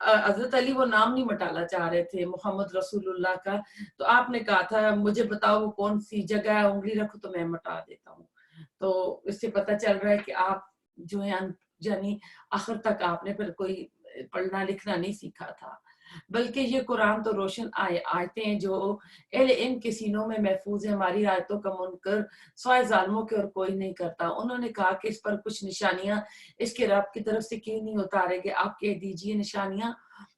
حضرت علی وہ نام نہیں مٹانا چاہ رہے تھے محمد رسول اللہ کا، تو آپ نے کہا تھا مجھے بتاؤ وہ کون سی جگہ ہے، انگلی رکھو تو میں مٹا دیتا ہوں. تو اس سے پتہ چل رہا ہے کہ آپ جو ہے یعنی آخر تک آپ نے پھر کوئی پڑھنا لکھنا نہیں سیکھا تھا، بلکہ یہ قرآن تو روشن آیتیں ہیں جو اہل علم کے سینوں میں محفوظ ہیں. ہماری آیتوں کا منکر سوائے ظالموں کے اور کوئی نہیں کرتا. انہوں نے کہا کہ اس پر کچھ نشانیاں اس کے رب کی طرف سے کیوں نہیں اتارے گے؟ آپ کہہ دیجئے نشانیاں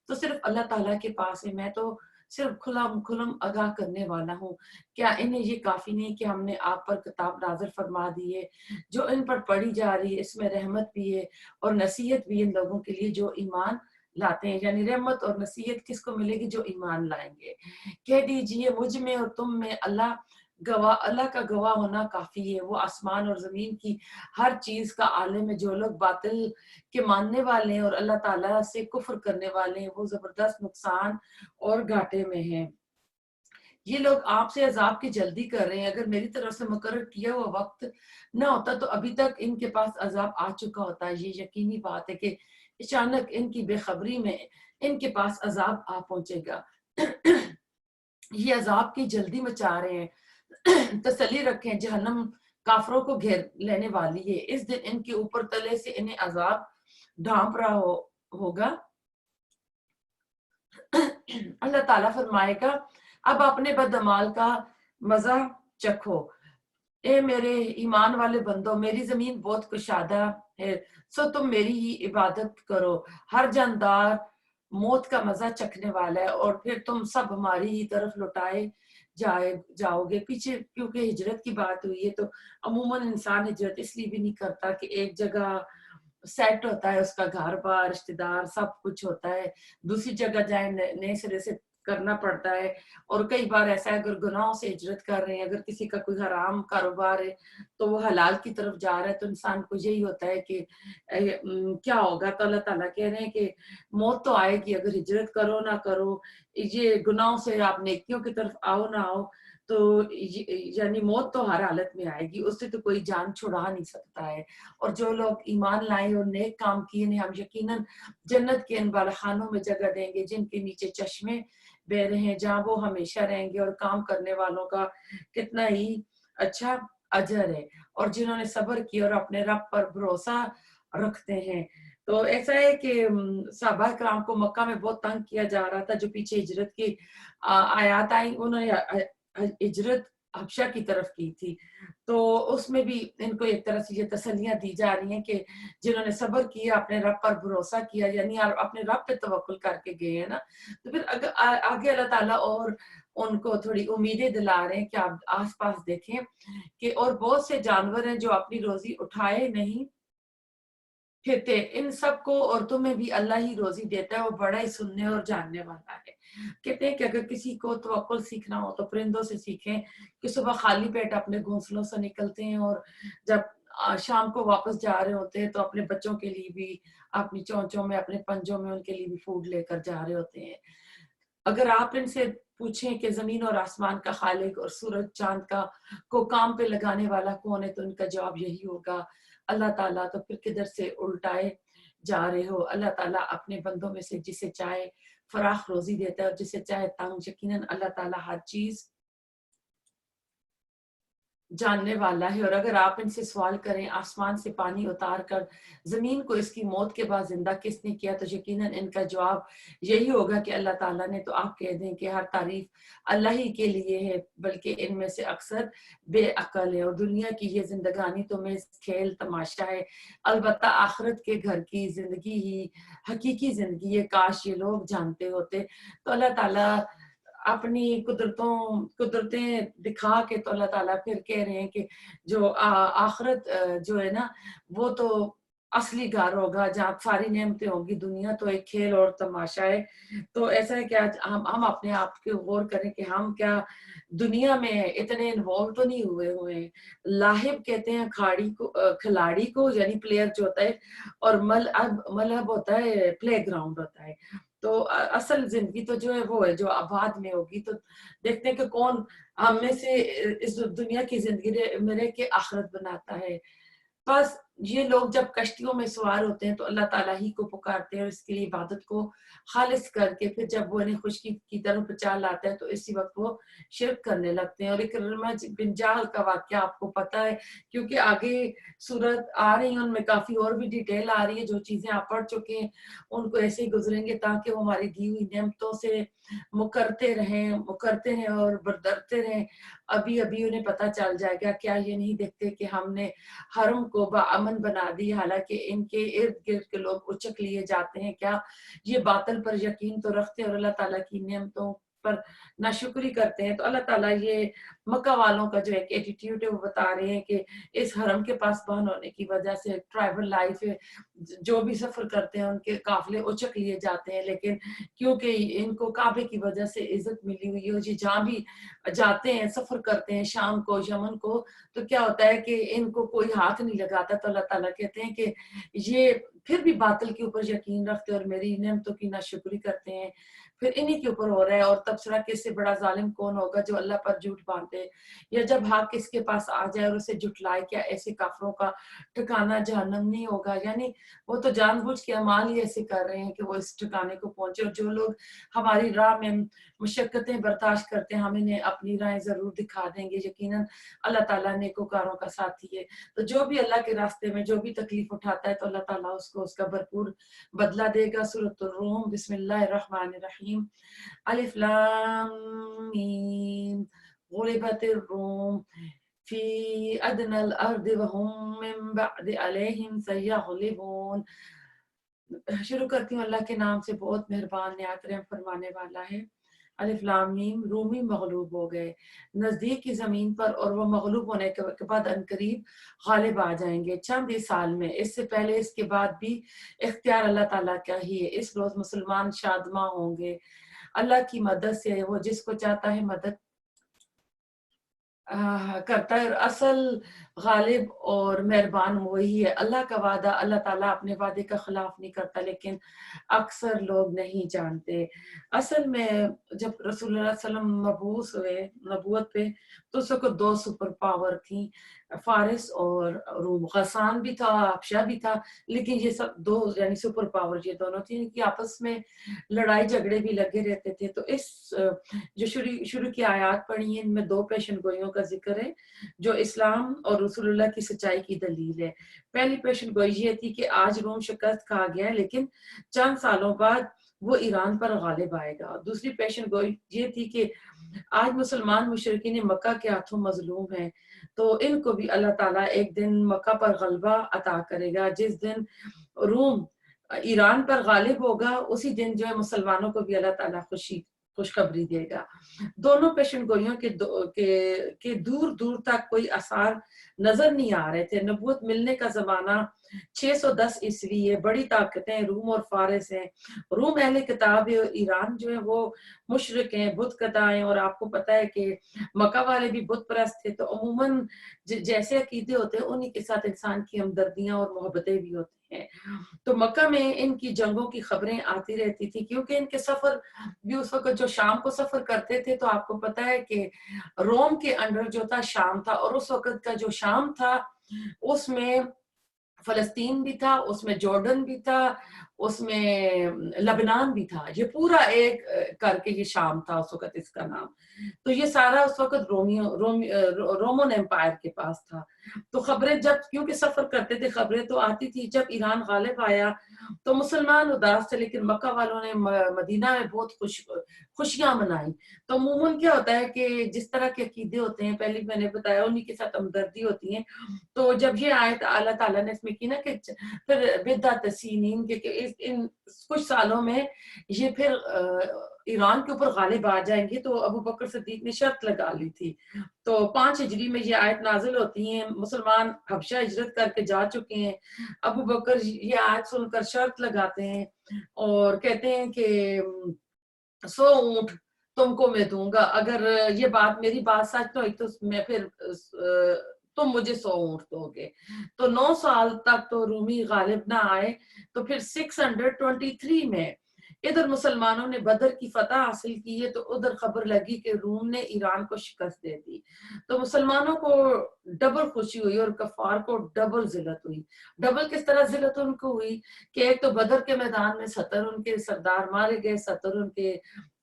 تو صرف اللہ تعالیٰ کے پاس ہے، میں تو صرف کھلم آگاہ کرنے والا ہوں. کیا انہیں یہ کافی نہیں کہ ہم نے آپ پر کتاب نازل فرما دی ہے جو ان پر پڑھی جا رہی ہے، اس میں رحمت بھی ہے اور نصیحت بھی ان لوگوں کے لیے جو ایمان لاتے ہیں. یعنی رحمت اور نصیحت کس کو ملے گی؟ جو ایمان لائیں گے. کہہ دیجئے مجھ میں اور تم میں اللہ کا گواہ ہونا کافی ہے. وہ آسمان اور زمین کی ہر چیز کا عالم ہے. جو لوگ باطل کے ماننے والے ہیں اور اللہ تعالیٰ سے کفر کرنے والے ہیں وہ زبردست نقصان اور گھاٹے میں ہیں. یہ لوگ آپ سے عذاب کی جلدی کر رہے ہیں. اگر میری طرف سے مقرر کیا ہوا وقت نہ ہوتا تو ابھی تک ان کے پاس عذاب آ چکا ہوتا ہے. یہ یقینی بات ہے کہ اچانک ان کی بے خبری میں ان کے پاس عذاب آ پہنچے گا. یہ عذاب کی جلدی مچا رہے ہیں. تسلی رکھیں جہنم کافروں کو گھیر لینے والی ہے. اس دن ان کے اوپر تلے سے انہیں عذاب ڈھانپ رہا ہوگا. اللہ تعالیٰ فرمائے گا اب اپنے بدعمال کا مزہ چکھو. اے میرے ایمان والے بندو، میری زمین بہت کشادہ ہے سو تم میری ہی عبادت کرو. ہر جاندار موت کا مزہ چکھنے والا ہے اور پھر تم سب ہماری ہی طرف لوٹائے جاؤ گے. پیچھے کیونکہ ہجرت کی بات ہوئی ہے تو عموماً انسان ہجرت اس لیے بھی نہیں کرتا کہ ایک جگہ سیٹ ہوتا ہے اس کا گھر بار رشتہ دار سب کچھ ہوتا ہے، دوسری جگہ جائیں نئے سرے سے کرنا پڑتا ہے. اور کئی بار ایسا ہے اگر گناہوں سے ہجرت کر رہے ہیں، اگر کسی کا کوئی حرام کاروبار ہے تو وہ حلال کی طرف جا رہا ہے تو انسان کو یہی ہوتا ہے کہ کیا ہوگا. تو اللہ تعالیٰ کہہ رہے ہیں کہ موت تو آئے گی اگر ہجرت کرو نہ کرو، یہ گناہوں سے آپ نیکیوں کی طرف آؤ نہ آؤ تو یعنی موت تو ہر حالت میں آئے گی، اس سے تو کوئی جان چھڑا نہیں سکتا ہے. اور جو لوگ ایمان لائے اور نیک کام کیے ہیں ہم یقیناً جنت کے ان بالخانوں میں جگہ دیں گے جن کے نیچے چشمے بہ رہے ہیں، جہاں وہ ہمیشہ رہیں گے. اور کام کرنے والوں کا کتنا ہی اچھا اجر ہے، اور جنہوں نے صبر کیا اور اپنے رب پر بھروسہ رکھتے ہیں. تو ایسا ہے کہ صحابہ کرام کو مکہ میں بہت تنگ کیا جا رہا تھا. جو پیچھے ہجرت کی آیات آئیں انہوں نے ہجرت حبشہ کی طرف کی تھی، تو اس میں بھی ان کو ایک طرح سے یہ تسلیاں دی جا رہی ہیں کہ جنہوں نے صبر کیا، اپنے رب پر بھروسہ کیا، یعنی اپنے رب پہ توکل کر کے گئے ہیں نا، تو پھر آگے اللہ تعالیٰ اور ان کو تھوڑی امیدیں دلا رہے ہیں کہ آپ آس پاس دیکھیں کہ اور بہت سے جانور ہیں جو اپنی روزی اٹھائے نہیں پھرتے، ان سب کو اور تمہیں بھی اللہ ہی روزی دیتا ہے، وہ بڑا ہی سننے اور جاننے والا ہے. کہتے ہیں کہ اگر کسی کو توکل سیکھنا ہو تو پرندوں سے سیکھیں کہ صبح خالی پیٹ اپنے گھونسلوں سے نکلتے ہیں اور جب شام کو واپس جا رہے ہوتے ہیں تو اپنے بچوں کے لیے بھی اپنی چونچوں میں اپنے پنجوں میں ان کے لیے بھی فوڈ لے کر جا رہے ہوتے ہیں. اگر آپ ان سے پوچھیں کہ زمین اور آسمان کا خالق اور سورج چاند کا کو کام پہ لگانے والا کون ہے تو ان کا جواب یہی ہوگا اللہ تعالیٰ. تو پھر کدھر سے الٹائے جا رہے ہو؟ اللہ تعالیٰ اپنے بندوں میں سے جسے چاہے فراخ روزی دیتا ہے اور جسے چاہے تنگ. یقیناً اللہ تعالیٰ ہر چیز جاننے والا ہے. اور اگر آپ ان سے سوال کریں آسمان سے پانی اتار کر زمین کو اس کی موت کے بعد زندہ کس نے کیا تو یقیناً ان کا جواب یہی ہوگا کہ اللہ تعالیٰ نے. تو آپ کہہ دیں کہ ہر تعریف اللہ ہی کے لیے ہے، بلکہ ان میں سے اکثر بے عقل ہے. اور دنیا کی یہ زندگانی تو میں کھیل تماشا ہے، البتہ آخرت کے گھر کی زندگی ہی حقیقی زندگی ہے. کاش یہ لوگ جانتے ہوتے. تو اللہ تعالیٰ اپنی قدرتیں دکھا کے تو اللہ تعالیٰ پھر کہہ رہے ہیں کہ جو آخرت جو ہے نا وہ تو اصلی گھر ہوگا جہاں ساری نعمتیں ہوں گی. دنیا تو ایک کھیل اور تماشا ہے. تو ایسا ہے کہ آج ہم اپنے آپ کے غور کریں کہ ہم کیا دنیا میں اتنے انوالو تو نہیں ہوئے ہیں. لاہب کہتے ہیں کھلاڑی کو یعنی پلیئر جو ہوتا ہے، اور ملعب ہوتا ہے پلے گراؤنڈ ہوتا ہے. تو اصل زندگی تو جو ہے وہ ہے جو آباد میں ہوگی. تو دیکھتے ہیں کہ کون ہم میں سے اس دنیا کی زندگی میں رہ کے آخرت بناتا ہے. بس یہ لوگ جب کشتیوں میں سوار ہوتے ہیں تو اللہ تعالیٰ ہی کو پکارتے ہیں اور اس کے لیے عبادت کو خالص کر کے پھر جب وہ انہیں خشکی کی طرف بچا لاتا ہے تو اسی وقت وہ شرک کرنے لگتے ہیں. اور اکرمہ بن جہل کا واقعہ آپ کو پتا ہے کیونکہ آگے صورت آ رہی ہیں ان میں کافی اور بھی ڈیٹیل آ رہی ہے. جو چیزیں آپ پڑھ چکے ہیں ان کو ایسے ہی گزریں گے تاکہ وہ ہماری دی ہوئی نعمتوں سے مکرتے رہیں اور بردرتے رہیں. ابھی انہیں پتہ چل جائے گا. کیا یہ نہیں دیکھتے کہ ہم نے حرم کو امن بنا دی حالانکہ ان کے ارد گرد کے لوگ اچک لیے جاتے ہیں. کیا یہ باطل پر یقین تو رکھتے ہیں اور اللہ تعالیٰ کی نعمتوں پر ناشکری کرتے ہیں. تو اللہ تعالیٰ یہ مکہ والوں کا جو ایک ایٹیٹیوڈ ہے وہ بتا رہے ہیں کہ اس حرم کے پاس بہن ہونے کی وجہ سے ٹرائبل لائف ہے, جو بھی سفر کرتے ہیں ان کے قافلے اچک لیے جاتے ہیں. لیکن کیونکہ ان کو کعبے کی وجہ سے عزت ملی ہوئی ہے اور یہ جہاں بھی جاتے ہیں سفر کرتے ہیں شام کو یمن کو تو کیا ہوتا ہے کہ ان کو کوئی ہاتھ نہیں لگاتا. تو اللہ تعالیٰ کہتے ہیں کہ یہ پھر بھی باطل کے اوپر یقین رکھتے اور میری نعمتوں کی ناشکری کرتے ہیں. پھر انہی کے اوپر ہو رہا ہے. اور تبصرہ کہ اس سے بڑا ظالم کون ہوگا جو اللہ پر جھوٹ باندھے یا جب حق اس کے پاس آ جائے اور اسے جھٹلائے. کیا ایسے کافروں کا ٹھکانہ جہنم نہیں ہوگا؟ یعنی وہ تو جان بوجھ کے اعمال ہی ایسے کر رہے ہیں کہ وہ اس ٹھکانے کو پہنچے. اور جو لوگ ہماری راہ میں مشقتیں برداشت کرتے ہیں ہم انہیں اپنی راہیں ضرور دکھا دیں گے. یقیناً اللہ تعالیٰ نیکوکاروں کا ساتھی ہے. تو جو بھی اللہ کے راستے میں جو بھی تکلیف اٹھاتا ہے تو اللہ تعالیٰ اس کو اس کا بھرپور بدلہ دے گا. سورۃ الروم بسم اللہ الرحمن الرحیم. الف لام میم غلبت الروم فی ادنى الارض وهم من بعد علیہم سیغلبون. شروع کرتی ہوں اللہ کے نام سے, بہت مہربان نہایت رحم فرمانے والا ہے. الف لام میم. رومی مغلوب ہو گئے نزدیک کی زمین پر اور وہ مغلوب ہونے کے بعد عنقریب غالب آ جائیں گے چند ہی سال میں. اس سے پہلے اس کے بعد بھی اختیار اللہ تعالیٰ کا ہی ہے. اس روز مسلمان شادماں ہوں گے اللہ کی مدد سے. وہ جس کو چاہتا ہے مدد کرتا ہے اور اصل غالب اور مہربان وہی ہے. اللہ کا وعدہ, اللہ تعالیٰ اپنے وعدے کا خلاف نہیں کرتا لیکن اکثر لوگ نہیں جانتے. اصل میں جب رسول اللہ صلی اللہ علیہ وسلم مبعوث ہوئے نبوت پہ تو اس وقت 2 سپر پاور تھیں, فارس اور روم. غسان بھی تھا, حبشہ بھی تھا, لیکن یہ سب 2 یعنی سپر پاور یہ دونوں تھیں کہ آپس میں لڑائی جھگڑے بھی لگے رہتے تھے. تو اس جو شروع کی آیات پڑھی ہیں ان میں 2 پیشن گوئیوں کا ذکر ہے جو اسلام اور رسول اللہ کی سچائی کی دلیل ہے. پہلی پیشن گوئی یہ تھی کہ آج روم شکست کھا گیا ہے لیکن چند سالوں بعد وہ ایران پر غالب آئے گا. دوسری پیشن گوئی یہ تھی کہ آج مسلمان مشرکین مکہ کے ہاتھوں مظلوم ہیں تو ان کو بھی اللہ تعالیٰ ایک دن مکہ پر غلبہ عطا کرے گا. جس دن روم ایران پر غالب ہوگا اسی دن جو ہے مسلمانوں کو بھی اللہ تعالیٰ خوشخبری دے گا. دونوں پیشن گوئیوں کے دور دور تک کوئی آثار نظر نہیں آ رہے تھے. نبوت ملنے کا زمانہ 610 عیسوی ہے. بڑی طاقتیں روم اور فارس ہیں. روم اہل کتاب ہے اور ایران جو ہے وہ مشرک ہیں, بت قدا ہیں. اور آپ کو پتا ہے کہ مکہ والے بھی بت پرست تھے. تو عموماً جیسے عقیدے ہوتے ہیں انہی کے ساتھ انسان کی ہمدردیاں اور محبتیں بھی ہوتی ہیں. تو مکہ میں ان کی جنگوں کی خبریں آتی رہتی تھی کیونکہ ان کے سفر بھی اس وقت جو شام کو سفر کرتے تھے تو آپ کو پتا ہے کہ روم کے انڈر جو تھا شام تھا اور اس وقت کا جو شام تھا اس میں فلسطین بھی تھا, اس میں جارڈن بھی تھا, اس میں لبنان بھی تھا. یہ پورا ایک کر کے یہ شام تھا اس وقت اس کا نام. تو یہ سارا اس وقت رومن امپائر کے پاس تھا. تو خبریں جب کیونکہ سفر کرتے تھے خبریں تو آتی تھی. جب ایران غالب آیا تو مسلمان اداس تھے لیکن مکہ والوں نے مدینہ میں بہت خوشیاں منائی. تو عموماً کیا ہوتا ہے کہ جس طرح کے عقیدے ہوتے ہیں پہلے میں نے بتایا انہی کے ساتھ ہمدردی ہوتی ہے. تو جب یہ آیت اللہ تعالیٰ نے اس میں کی نا کہ پھر بدعت سینین کے ان کچھ سالوں میں یہ پھر ایران کے اوپر غالب آ جائیں گے تو ابو بکر صدیق نے شرط لگا لی تھی. تو 5 ہجری میں یہ آیت نازل ہوتی ہیں. مسلمان حبشہ ہجرت کر کے جا چکے ہیں. ابو بکر یہ آیت سن کر شرط لگاتے ہیں اور کہتے ہیں کہ 100 اونٹ تم کو میں دوں گا, اگر یہ بات میری بات سچ ہوئی تو میں پھر تم مجھے 100 اونٹ دو گے. تو 9 سال تک تو رومی غالب نہ آئے. تو پھر 623 میں ادھر مسلمانوں نے بدر کی فتح حاصل کی ہے تو ادھر خبر لگی کہ روم نے ایران کو شکست دے دی، تو مسلمانوں کو ڈبل خوشی ہوئی اور کفار کو ڈبل ذلت ہوئی۔ ڈبل کس طرح ذلت ان کو ہوئی کہ ایک تو بدر کے میدان میں 70 ان کے سردار مارے گئے، 70 ان کے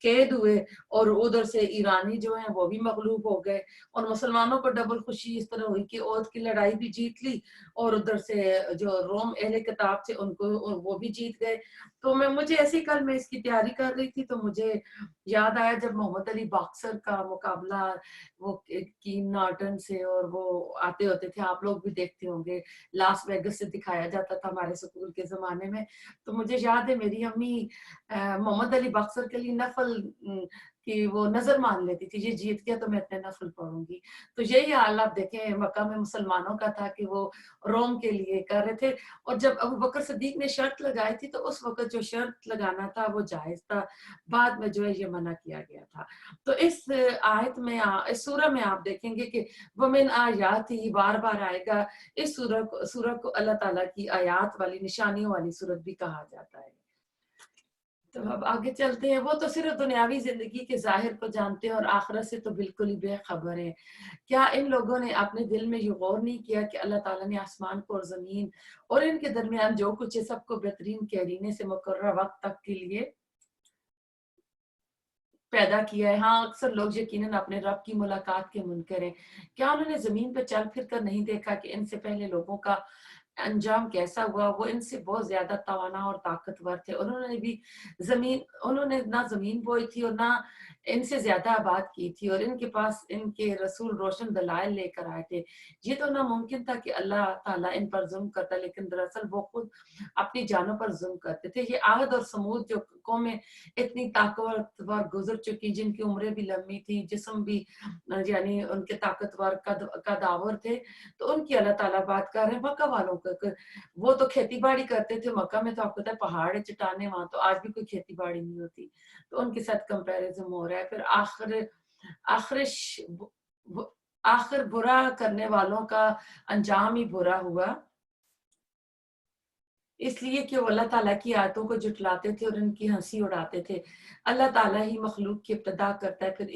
قید ہوئے، اور ادھر سے ایرانی جو ہیں وہ بھی مغلوب ہو گئے، اور مسلمانوں کو ڈبل خوشی اس طرح ہوئی کہ عہد کی لڑائی بھی جیت لی، اور ادھر سے جو روم اہل کتاب تھے ان کو وہ بھی جیت گئے۔ تو مجھے ایسی کل میں اس کی تیاری کر رہی تھی تو مجھے یاد آیا جب محمد علی باکسر کا مقابلہ وہ کین نارٹن سے، اور وہ آتے ہوتے تھے، آپ لوگ بھی دیکھتے ہوں گے، لاس ویگس سے دکھایا جاتا تھا ہمارے سکول کے زمانے میں، تو مجھے یاد ہے میری امی محمد علی باکسر کے لیے نفل کہ وہ نظر مان لیتی تھی، یہ جیت گیا تو میں اتنے نفل پڑھوں گی۔ تو یہی حال آپ دیکھیں مکہ میں مسلمانوں کا تھا کہ وہ روم کے لیے کر رہے تھے، اور جب ابو بکر صدیق نے شرط لگائی تھی تو اس وقت جو شرط لگانا تھا وہ جائز تھا، بعد میں جو ہے یہ منع کیا گیا تھا۔ تو اس آیت میں اس سورہ میں آپ دیکھیں گے کہ ومن آیات ہی بار بار آئے گا، اس سورہ کو اللہ تعالیٰ کی آیات والی نشانیوں والی سورت بھی کہا جاتا ہے۔ تو اب آگے چلتے ہیں، وہ تو صرف دنیاوی زندگی کے ظاہر کو جانتے ہیں اور آخرت سے تو بالکل ہی بے خبر ہیں۔ کیا ان لوگوں نے اپنے دل میں یہ غور نہیں کیا کہ اللہ تعالیٰ نے آسمان کو اور زمین اور ان کے درمیان جو کچھ ہے سب کو بہترین کہرینے سے مقررہ وقت تک کے لیے پیدا کیا ہے؟ ہاں اکثر لوگ یقیناً اپنے رب کی ملاقات کے منکر ہیں۔ کیا انہوں نے زمین پر چل پھر کر نہیں دیکھا کہ ان سے پہلے لوگوں کا انجام کیسا ہوا؟ وہ ان سے بہت زیادہ توانا اور طاقتور تھے، انہوں نے نہ زمین بوئی تھی اور نہ ان سے زیادہ آباد کی تھی، اور ان کے پاس ان کے رسول روشن دلائل لے کر آئے تھے۔ یہ تو ناممکن تھا کہ اللہ تعالیٰ ان پر ظلم کرتا، لیکن دراصل وہ خود اپنی جانوں پر ظلم کرتے تھے۔ یہ عاد اور سمود جو قومیں اتنی طاقتور گزر چکی، جن کی عمریں بھی لمبی تھی، جسم بھی یعنی ان کے طاقتور قداور تھے، تو ان کی اللہ تعالیٰ بات کر رہے ہیں مکہ والوں کا۔ وہ تو کھیتی باڑی کرتے تھے، مکہ میں تو آپ کو پتا ہے پہاڑ چٹانے، وہاں تو آج بھی کوئی کھیتی باڑی نہیں ہوتی، تو ان کے ساتھ کمپیریزن ہو رہا ہے۔ پھر آخر برا کرنے والوں کا انجام ہی برا ہوا، اس لیے کہ وہ اللہ تعالیٰ کی آیتوں کو جھٹلاتے تھے اور ان کی ہنسی اڑاتے تھے۔ اللہ تعالیٰ ہی مخلوق کی ابتدا کرتا ہے، پھر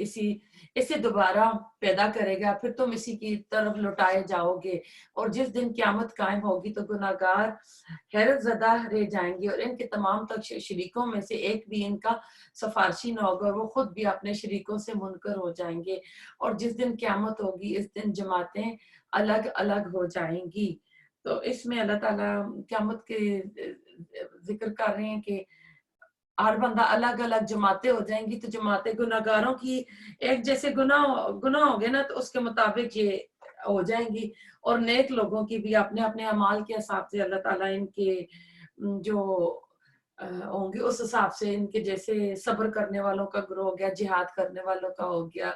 اسے دوبارہ پیدا کرے گا، پھر تم اسی کی طرف لوٹائے جاؤ گے، اور جس دن قیامت قائم ہوگی تو گناہگار حیرت زدہ رہ جائیں گے، اور ان کے تمام تک شریکوں میں سے ایک بھی ان کا سفارشی نہ ہوگا، اور وہ خود بھی اپنے شریکوں سے منکر ہو جائیں گے، اور جس دن قیامت ہوگی اس دن جماعتیں الگ الگ ہو جائیں گی۔ تو اس میں اللہ تعالیٰ قیامت کے ذکر کر رہے ہیں کہ ہر بندہ الگ الگ جماعتیں ہو جائیں گی، تو جماعتیں گناہگاروں کی ایک جیسے گناہ ہو گئے نا، تو اس کے مطابق یہ ہو جائیں گی، اور نیک لوگوں کی بھی اپنے اپنے اعمال کے حساب سے اللہ تعالیٰ ان کے جو ہوں گے اس حساب سے، ان کے جیسے صبر کرنے والوں کا گروہ ہو گیا، جہاد کرنے والوں کا ہو گیا،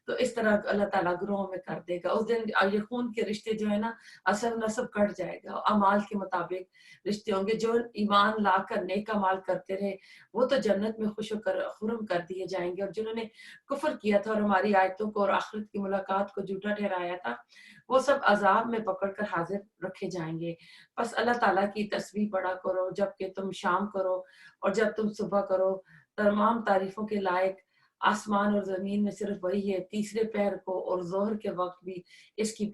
تو اس طرح اللہ تعالیٰ گروہوں میں کر دے گا۔ اس دن یہ خون کے رشتے جو ہے نا، اصل نسب کٹ جائے گا، اعمال کے مطابق رشتے ہوں گے۔ جو ایمان لا کر نیک اعمال کرتے رہے وہ تو جنت میں خوش و خرم کر دیے جائیں گے، اور جنہوں نے کفر کیا تھا اور ہماری آیتوں کو اور آخرت کی ملاقات کو جھوٹا ٹھہرایا تھا، وہ سب عذاب میں پکڑ کر حاضر رکھے جائیں گے۔ بس اللہ تعالیٰ کی تسبیح پڑھا کرو جب کہ تم شام کرو اور جب تم صبح کرو، تمام تعریفوں کے لائق آسمان اور زمین میں صرف وہی ہے۔ تیسرے پہر کو اور ظہر کے وقت بھی اس کی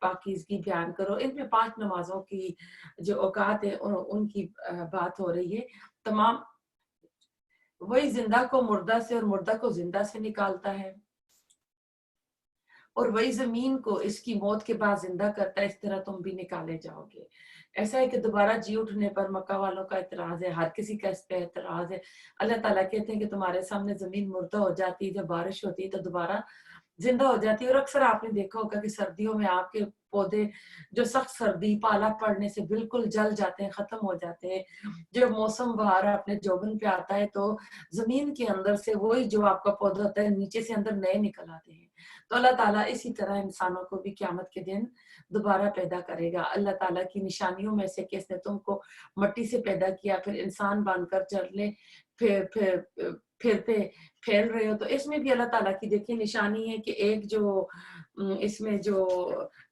پاکیزگی بیان کرو۔ ان میں 5 نمازوں کی جو اوقات ہے ان کی بات ہو رہی ہے۔ تمام وہی زندہ کو مردہ سے اور مردہ کو زندہ سے نکالتا ہے، اور وہی زمین کو اس کی موت کے بعد زندہ کرتا ہے، اس طرح تم بھی نکالے جاؤ گے۔ ایسا ہے کہ دوبارہ جی اٹھنے پر مکہ والوں کا اعتراض ہے، ہر کسی کا اس پہ اعتراض ہے۔ اللہ تعالیٰ کہتے ہیں کہ تمہارے سامنے زمین مردہ ہو جاتی ہے، جب بارش ہوتی ہے تو دوبارہ زندہ ہو جاتی ہے، اور اکثر آپ نے دیکھا ہوگا کہ سردیوں میں آپ کے پودے جو سخت سردی پالا پڑنے سے بالکل جل جاتے ہیں، ختم ہو جاتے ہیں، جب موسم بہار اپنے جوبن پہ آتا ہے تو زمین کے اندر سے وہی جو آپ کا پودا ہوتا ہے نیچے سے اندر نئے نکل آتے ہیں۔ تو اللہ تعالیٰ اسی طرح انسانوں کو بھی قیامت کے دن دوبارہ پیدا کرے گا۔ اللہ تعالیٰ کی نشانیوں میں سے کہ اس نے تم کو مٹی سے پیدا کیا، پھر انسان بن کر چلنے پھرتے پھیل رہے ہو، تو اس میں بھی اللہ تعالیٰ کی دیکھیں نشانی ہے کہ ایک جو اس میں جو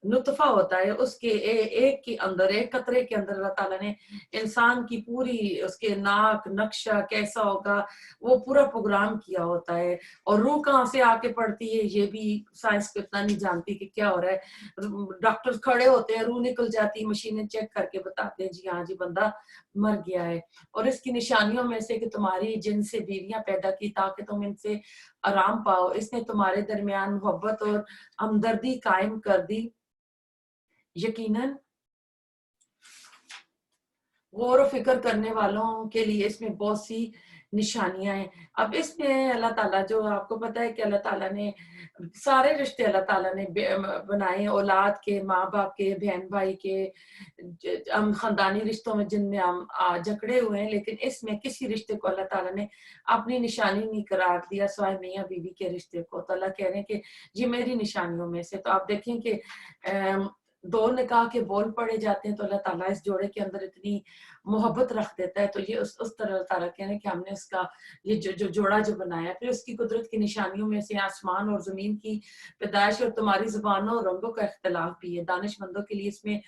نطفہ ہوتا ہے اس کے ایک کے اندر، ایک قطرے کے اندر اللہ تعالیٰ نے انسان کی پوری اس کے ناک نقشہ کیسا ہوگا وہ پورا پروگرام کیا ہوتا ہے. اور روح کہاں سے آ کے پڑتی ہے یہ بھی سائنس کو اتنا نہیں جانتی کہ کیا ہو رہا ہے. ڈاکٹر کھڑے ہوتے ہیں، روح نکل جاتی، مشینیں چیک کر کے بتاتے ہیں جی ہاں جی بندہ مر گیا ہے. اور اس کی نشانیوں میں سے کہ تمہاری جن سے بیویاں پیدا کی تاکہ تم ان سے آرام پاؤ، اس نے تمہارے درمیان محبت اور ہمدردی قائم کر دی. یقیناً غور و فکر کرنے والوں کے لیے اس میں بہت سی نشانیاں ہیں. اب اس میں اللہ تعالیٰ، جو آپ کو پتہ ہے کہ اللہ تعالیٰ نے سارے رشتے اللہ تعالیٰ نے بنائے، اولاد کے، ماں باپ کے، بہن بھائی کے، ہم خاندانی رشتوں میں جن میں ہم جکڑے ہوئے ہیں، لیکن اس میں کسی رشتے کو اللہ تعالیٰ نے اپنی نشانی نہیں قرار دیا سوائے میاں بیوی کے رشتے کو. تو اللہ کہہ رہے ہیں کہ یہ میری نشانیوں میں سے. تو آپ دیکھیں کہ دو نکاح کے بول پڑے جاتے ہیں تو اللہ تعالیٰ اس جوڑے کے اندر اتنی محبت رکھ دیتا ہے. تو یہ اس طرح اللہ تعالیٰ کہہ رہے ہیں کہ ہم نے اس کا یہ جو جوڑا جو بنایا. پھر اس کی قدرت کی نشانیوں میں سے آسمان اور زمین کی پیدائش اور تمہاری زبانوں اور رنگوں کا اختلاف بھی ہے. دانش مندوں کے لیے اس میں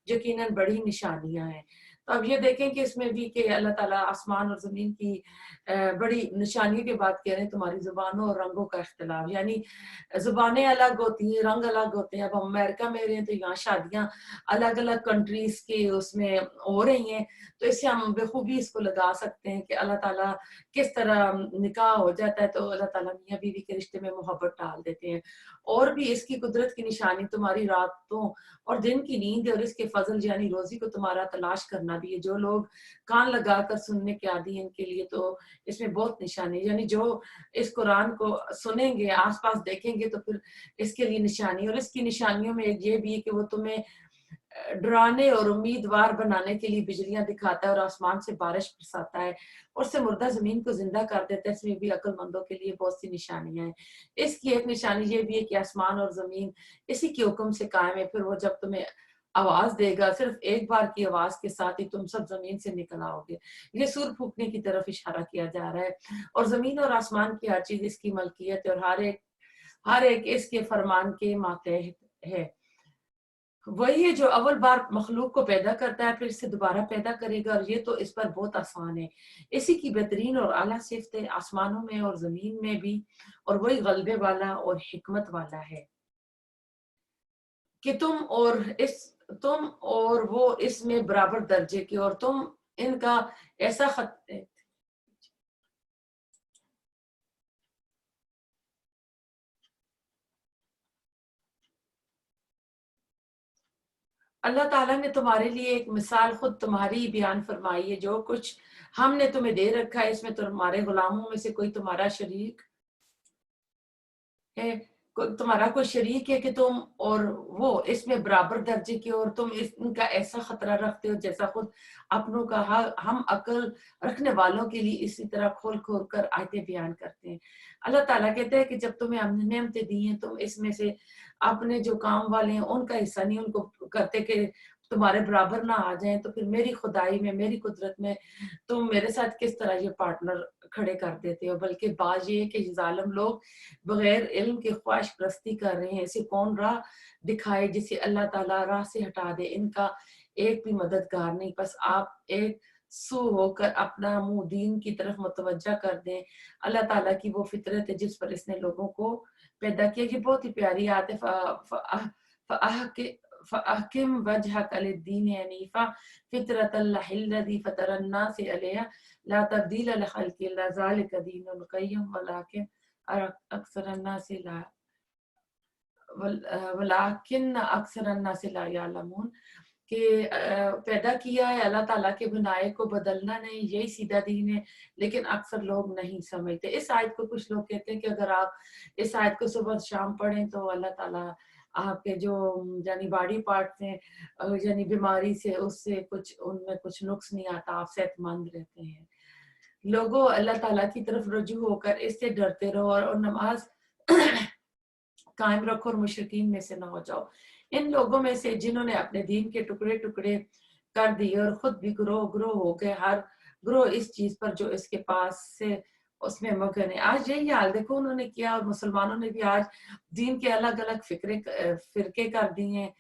یقیناً بڑی نشانیاں ہیں. تو اب یہ دیکھیں کہ اس میں بھی کہ اللہ تعالیٰ آسمان اور زمین کی بڑی نشانیوں کے بعد کہہ رہے ہیں تمہاری زبانوں اور رنگوں کا اختلاف، یعنی زبانیں الگ ہوتی ہیں، رنگ الگ ہوتے ہیں. اب ہم امریکہ میں رہے ہیں تو یہاں شادیاں الگ الگ کنٹریز کے اس میں ہو رہی ہیں. تو اس سے ہم بخوبی اس کو لگا سکتے ہیں کہ اللہ تعالیٰ کس طرح نکاح ہو جاتا ہے تو اللہ تعالیٰ میاں بیوی کے رشتے میں محبت ڈال دیتے ہیں. اور بھی اس کی قدرت کی نشانی تمہاری راتوں اور دن کی نیند اور اس کے فضل یعنی روزی کو تمہارا تلاش کرنا بھی ہے. جو لوگ کان لگا کر سننے کے عادی ہیں ان کے لیے تو اس میں بہت نشانی، یعنی جو اس قرآن کو سنیں گے، آس پاس دیکھیں گے تو پھر اس کے لیے نشانی. اور اس کی نشانیوں میں ایک یہ بھی ہے کہ وہ تمہیں ڈرانے اور امیدوار بنانے کے لیے بجلیاں دکھاتا ہے اور آسمان سے بارش برساتا ہے اور سے مردہ زمین کو زندہ کر دیتا ہے. اس میں بھی عقل مندوں کے لیے بہت سی نشانیاں ہیں. اس کی ایک نشانی یہ بھی ہے کہ آسمان اور زمین اسی کے حکم سے قائم ہے. پھر وہ جب تمہیں آواز دے گا، صرف ایک بار کی آواز کے ساتھ ہی تم سب زمین سے نکل آؤ گے. یہ سور پھونکنے کی طرف اشارہ کیا جا رہا ہے. اور زمین اور آسمان کی ہر چیز اس کی ملکیت ہے اور ہر ایک اس کے فرمان کے ماتحت ہے. وہی ہے جو اول بار مخلوق کو پیدا کرتا ہے پھر اسے دوبارہ پیدا کرے گا، اور یہ تو اس پر بہت آسان ہے. اسی کی بہترین اور اعلیٰ صفت ہے آسمانوں میں اور زمین میں بھی، اور وہی غلبے والا اور حکمت والا ہے کہ تم اور وہ اس میں برابر درجے کے، اور تم ان کا ایسا اللہ تعالیٰ نے تمہارے لیے ایک مثال خود تمہاری بیان فرمائی ہے. جو کچھ ہم نے تمہیں دے رکھا ہے اس میں تمہارے غلاموں میں سے کوئی تمہارا شریک ہے، تمہارا کوئی شریک ہے کہ تم اور وہ اس میں برابر درجے کے، اور تم ان کا ایسا خطرہ رکھتے ہو جیسا خود اپنوں کا. ہم عقل رکھنے والوں کے لیے اسی طرح کھول کھول کر آیتیں بیان کرتے ہیں. اللہ تعالیٰ کہتے ہیں کہ جب تمہیں ہم نے نعمتیں دی ہیں تم اس میں سے اپنے جو کام والے ہیں ان کا حصہ نہیں ان کو کرتے کہ تمہارے برابر نہ آ جائیں. تو پھر میری خدائی میں، میری قدرت میں تم میرے ساتھ کس طرح یہ پارٹنر کھڑے کر دیتے ہو. بلکہ باز یہ کہ ظالم لوگ بغیر علم کے خواہش پرستی کر رہے ہیں. اسے کون راہ دکھائے جسے اللہ تعالیٰ راہ سے ہٹا دے. ان کا ایک بھی مددگار نہیں. بس آپ ایک سو ہو کر اپنا منہ دین کی طرف متوجہ کر دیں. اللہ تعالیٰ کی وہ فطرت ہے جس پر اس نے لوگوں کو پیدا کیا. یہ بہت ہی پیاری آیت ہے. فَأَحْكِمْ وَجْهَكَ لِلدِّينِ حَنِيفًا فِطْرَةَ اللَّهِ الَّذِي فَطَرَ النَّاسَ عَلَيْهَا لَا تَبْدِيلَ لِخَلْقِ اللَّهِ ذَلِكَ دِينُ الْقَيِّمُ وَلَكِنَّ أَكْثَرَ النَّاسِ لَا يَعْلَمُونَ. کہ پیدا کیا ہے اللہ تعالیٰ کے بنائے کو بدلنا نہیں، یہی سیدھا دین ہے، لیکن اکثر لوگ نہیں سمجھتے. اس آیت کو کچھ لوگ کہتے ہیں کہ اگر آپ اس آیت کو صبح شام پڑھیں تو اللہ تعالیٰ آپ کے جو یعنی باڈی پارٹس ہیں یعنی بیماری سے اس سے کچھ ان میں کچھ نقص نہیں آتا، آپ صحت مند رہتے ہیں. لوگوں اللہ تعالیٰ کی طرف رجوع ہو کر اس سے ڈرتے رہو اور نماز قائم رکھو اور مشرکین میں سے نہ ہو جاؤ. ان لوگوں میں سے جنہوں نے اپنے دین کے ٹکڑے ٹکڑے کر دیے اور خود بھی گروہ گروہ ہو گئے، ہر گروہ اس چیز پر جو اس کے پاس سے اس میں مگن ہے. آج یہی حال دیکھو انہوں نے کیا, اور مسلمانوں نے بھی آج دین کے الگ الگ فرقے کر دی ہیں.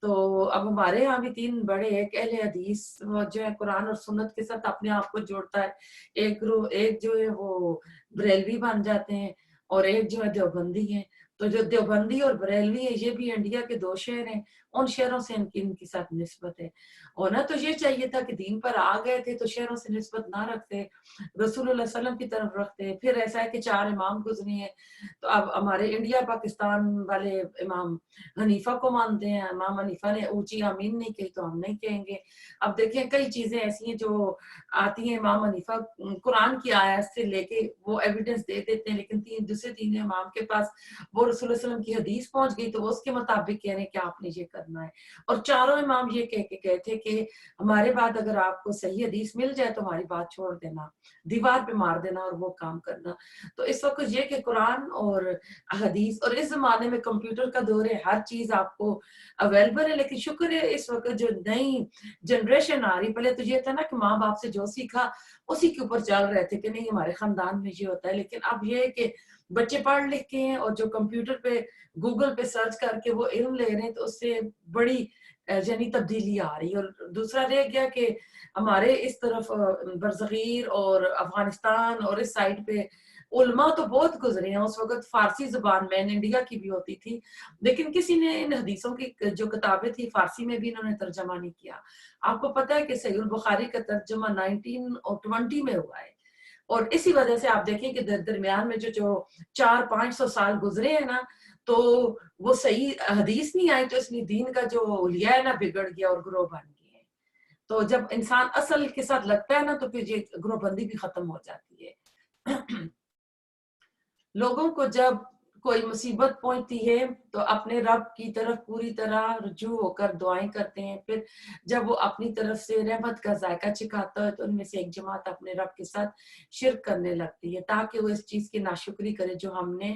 تو اب ہمارے یہاں بھی 3 بڑے, ایک اہل حدیث جو ہے قرآن اور سنت کے ساتھ اپنے آپ کو جوڑتا ہے, ایک گروہ, ایک جو ہے وہ بریلوی بن جاتے ہیں, اور ایک جو ہے دیوبندی ہیں. تو جو دیوبندی اور بریلوی ہے یہ بھی انڈیا کے 2 شہر ہیں, ان شہروں سے ان کی ساتھ نسبت ہے. ہونا تو یہ چاہیے تھا کہ دین پر آ گئے تھے تو شہروں سے نسبت نہ رکھتے, رسول اللہ صلی اللہ علیہ وسلم کی طرف رکھتے. پھر ایسا ہے کہ 4 امام گزرے ہیں, تو اب ہمارے انڈیا پاکستان والے امام حنیفہ کو مانتے ہیں, امام حنیفہ نے اونچی آمین نہیں کہی تو ہم نہیں کہیں گے. اب دیکھیں کئی چیزیں ایسی ہیں جو آتی ہیں, امام حنیفہ قرآن کی آیت سے لے کے وہ ایویڈنس دے دیتے ہیں, لیکن دوسرے 3 امام کے پاس وہ رسول اللہ صلی اللہ علیہ وسلم کی حدیث پہنچ گئی تو وہ اس کے مطابق کہہ رہے ہیں کہ آپ نے یہ کرنا ہے. اور 4 امام یہ کہہ کے گئے تھے کہ ہمارے بعد اگر آپ کو صحیح حدیث مل جائے تو ہماری بات چھوڑ دینا, دیوار پہ مار دینا اور وہ کام کرنا. تو اس وقت یہ کہ قرآن اور حدیث, اور اس زمانے میں کمپیوٹر کا دور ہے, ہر چیز آپ کو اویلیبل ہے, لیکن شکر ہے اس وقت جو نئی جنریشن آ رہی, پہلے تو یہ تھا نا کہ ماں باپ سے جو سیکھا اسی کے اوپر چل رہے تھے کہ نہیں ہمارے خاندان میں یہ ہوتا ہے. لیکن اب یہ ہے کہ بچے پڑھ لکھ کے ہیں اور جو کمپیوٹر پہ گوگل پہ سرچ کر کے وہ علم لے رہے ہیں, تو اس سے بڑی یعنی تبدیلی آ رہی ہے. اور دوسرا رہ گیا کہ ہمارے اس طرف برصغیر اور افغانستان اور اس سائڈ پہ علماء تو بہت گزرے ہیں. اس وقت فارسی زبان مین انڈیا کی بھی ہوتی تھی, لیکن کسی نے ان حدیثوں کی جو کتابیں تھی فارسی میں بھی انہوں نے ترجمہ نہیں کیا. آپ کو پتہ ہے کہ صحیح البخاری کا ترجمہ 1920 میں ہوا ہے, اور اسی وجہ سے آپ دیکھیں کہ درمیان میں جو 400-500 سال گزرے ہیں نا, تو وہ صحیح حدیث نہیں آئی, تو اس لیے دین کا جو حلیہ ہے نا بگڑ گیا اور گروہ بن گئے. تو جب انسان اصل کے ساتھ لگتا ہے نا تو پھر یہ گروہ بندی بھی ختم ہو جاتی ہے. لوگوں کو جب کوئی مصیبت پہنچتی ہے تو اپنے رب کی طرف پوری طرح رجوع ہو کر دعائیں کرتے ہیں. پھر جب وہ اپنی طرف سے رحمت کا ذائقہ چکھاتا ہے تو ان میں سے ایک جماعت اپنے رب کے ساتھ شرک کرنے لگتی ہے تاکہ وہ اس چیز کی ناشکری کرے جو ہم نے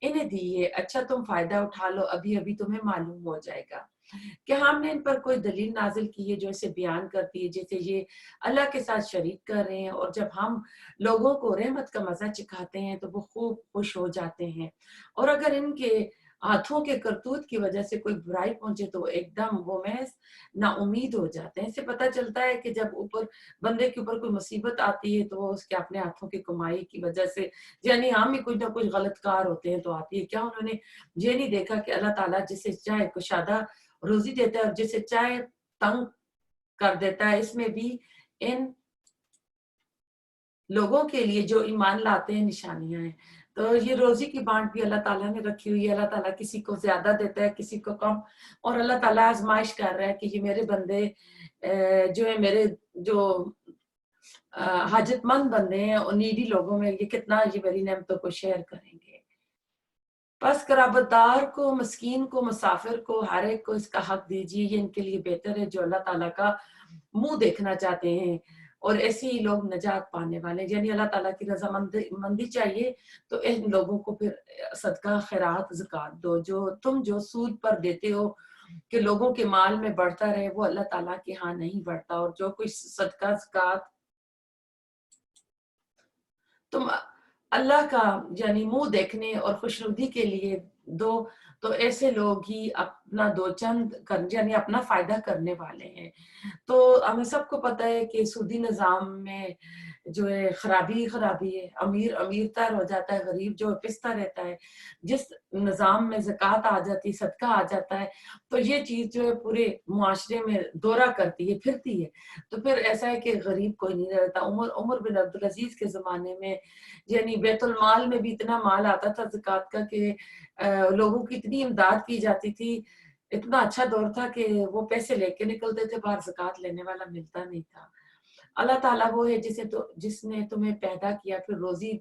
انہیں دی ہے. اچھا تم فائدہ اٹھا لو, ابھی ابھی تمہیں معلوم ہو جائے گا کہ ہم نے ان پر کوئی دلیل نازل کی ہے جو اسے بیان کرتی ہے جیسے یہ اللہ کے ساتھ شریک کر رہے ہیں. اور جب ہم لوگوں کو رحمت کا مزہ چکھاتے ہیں تو وہ خوب خوش ہو جاتے ہیں, اور اگر ان کے ہاتھوں کے کرتوت کی وجہ سے کوئی برائی پہنچے تو ایک دم وہ محض نا امید ہو جاتے ہیں. اس سے پتہ چلتا ہے کہ جب اوپر بندے کے اوپر کوئی مصیبت آتی ہے تو وہ اس کے اپنے ہاتھوں کی کمائی کی وجہ سے, یعنی ہم ہی کچھ نہ کچھ غلط کار ہوتے ہیں تو آتی ہے. کیا انہوں نے یہ نہیں دیکھا کہ اللہ تعالیٰ جسے چاہے کشادہ روزی دیتا ہے اور جسے چاہے تنگ کر دیتا ہے. اس میں بھی ان لوگوں کے لیے جو ایمان لاتے ہیں نشانیاں ہیں. تو یہ روزی کی بانٹ بھی اللہ تعالیٰ نے رکھی ہوئی ہے. اللہ تعالیٰ کسی کو زیادہ دیتا ہے کسی کو کم, اور اللہ تعالیٰ آزمائش کر رہا ہے کہ یہ میرے بندے جو ہے میرے جو حاجت مند بندے ہیں اور نیڈی لوگوں میں یہ کتنا یہ میری نعمتوں کو شیئر کریں گے. بس قرابت دار کو, مسکین کو, مسافر کو, ہر ایک کو اس کا حق دیجیے. یہ ان کے لیے بہتر ہے جو اللہ تعالیٰ کا منہ دیکھنا چاہتے ہیں, اور ایسے ہی لوگ نجات پانے والے. یعنی اللہ تعالیٰ کی رضامندی چاہیے تو ان لوگوں کو پھر صدقہ خیرات زکوٰۃ دو. جو سود پر دیتے ہو کہ لوگوں کے مال میں بڑھتا رہے, وہ اللہ تعالیٰ کے ہاں نہیں بڑھتا. اور جو کچھ صدقہ زکوٰۃ تم اللہ کا یعنی منہ دیکھنے اور خوشنودی کے لیے دو تو ایسے لوگ ہی اپنا دو چند یعنی اپنا فائدہ کرنے والے ہیں. تو ہمیں سب کو پتہ ہے کہ سودی نظام میں جو ہے خرابی ہے. امیر تر ہو جاتا ہے, غریب جو پستا رہتا ہے. جس نظام میں زکوٰۃ آ جاتی, صدقہ آ جاتا ہے, تو یہ چیز جو ہے پورے معاشرے میں دورہ کرتی ہے, پھرتی ہے. تو پھر ایسا ہے کہ غریب کوئی نہیں رہتا. عمر بن عبدالعزیز کے زمانے میں یعنی بیت المال میں بھی اتنا مال آتا تھا زکوٰۃ کا کہ لوگوں کی اتنی امداد کی جاتی تھی. اتنا اچھا دور تھا کہ وہ پیسے لے کے نکلتے تھے, باہر زکوٰۃ لینے والا ملتا نہیں تھا. اللہ تعالیٰ وہ ہے جس نے تمہیں پیدا کیا, پھر روزی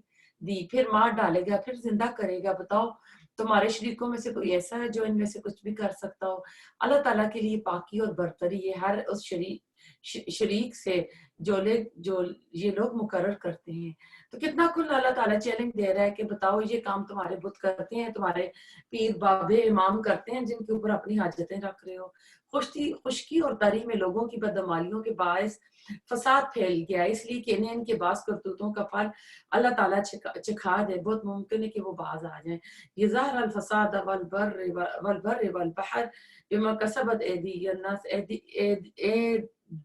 دی, پھر مار ڈالے گا, پھر زندہ کرے گا. بتاؤ تمہارے شریکوں میں سے کوئی ایسا ہے جو ان میں سے کچھ بھی کر سکتا ہو؟ اللہ تعالیٰ کے لیے پاکی اور برتری ہے ہر اس شریک سے. جو یہ لوگ مقرر کرتے ہیں. تو کتنا کھلا اللہ تعالیٰ چیلنج دے رہا ہے کہ بتاؤ یہ کام تمہارے بت کرتے ہیں, تمہارے پیر بابے امام کرتے ہیں, جن کے اوپر اپنی حاجتیں رکھ رہے ہو. خشکی اور تری میں لوگوں کی بدعمالیوں کے باعث فساد پھیل گیا, اس لیے کہ انہیں ان کے بعض کرتوتوں کا پھل اللہ تعالیٰ چکھا دے. بہت ممکن ہے کہ وہ باز آ جائیں. یہ ظاہر الفساد والبر والبحر بما کسبت ایدی الناس